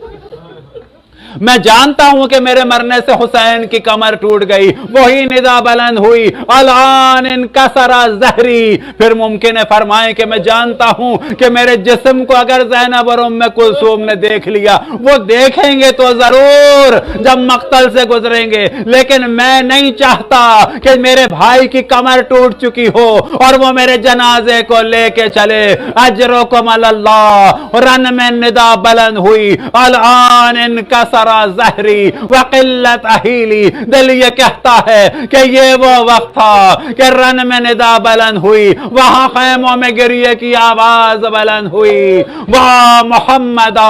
मैं जानता हूं कि मेरे मरने से हुसैन की कमर टूट गई। वही निदा बुलंद हुई, अलान इनकसरा ज़हरी। फिर मुमकिन है फरमाए कि मैं जानता हूं कि मेरे जिस्म को अगर ज़ैनब और उम्मे कुलसूम ने देख लिया, वो देखेंगे तो जरूर जब मक्तल से गुजरेंगे, लेकिन मैं नहीं चाहता कि मेरे भाई की कमर टूट चुकी हो और वो मेरे जनाजे को लेके चले। अजरुकुम अल्लाह। रन में निदा बुलंद हुई, अलान इनकसरा ज़हरी वक़िल्लत अहीली। दिल ये कहता है कि ये वो वक्त था कि रन में निदा बुलंद हुई, वहां खैमों में गिरिए की आवाज बुलंद हुई। वाह मोहम्मदा,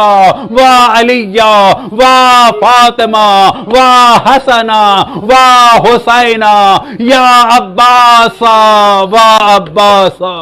वाह अलिया, वाह फातिमा, वाह हसना, वाह हुसैना, या अब्बासा, वाह अब्बासा।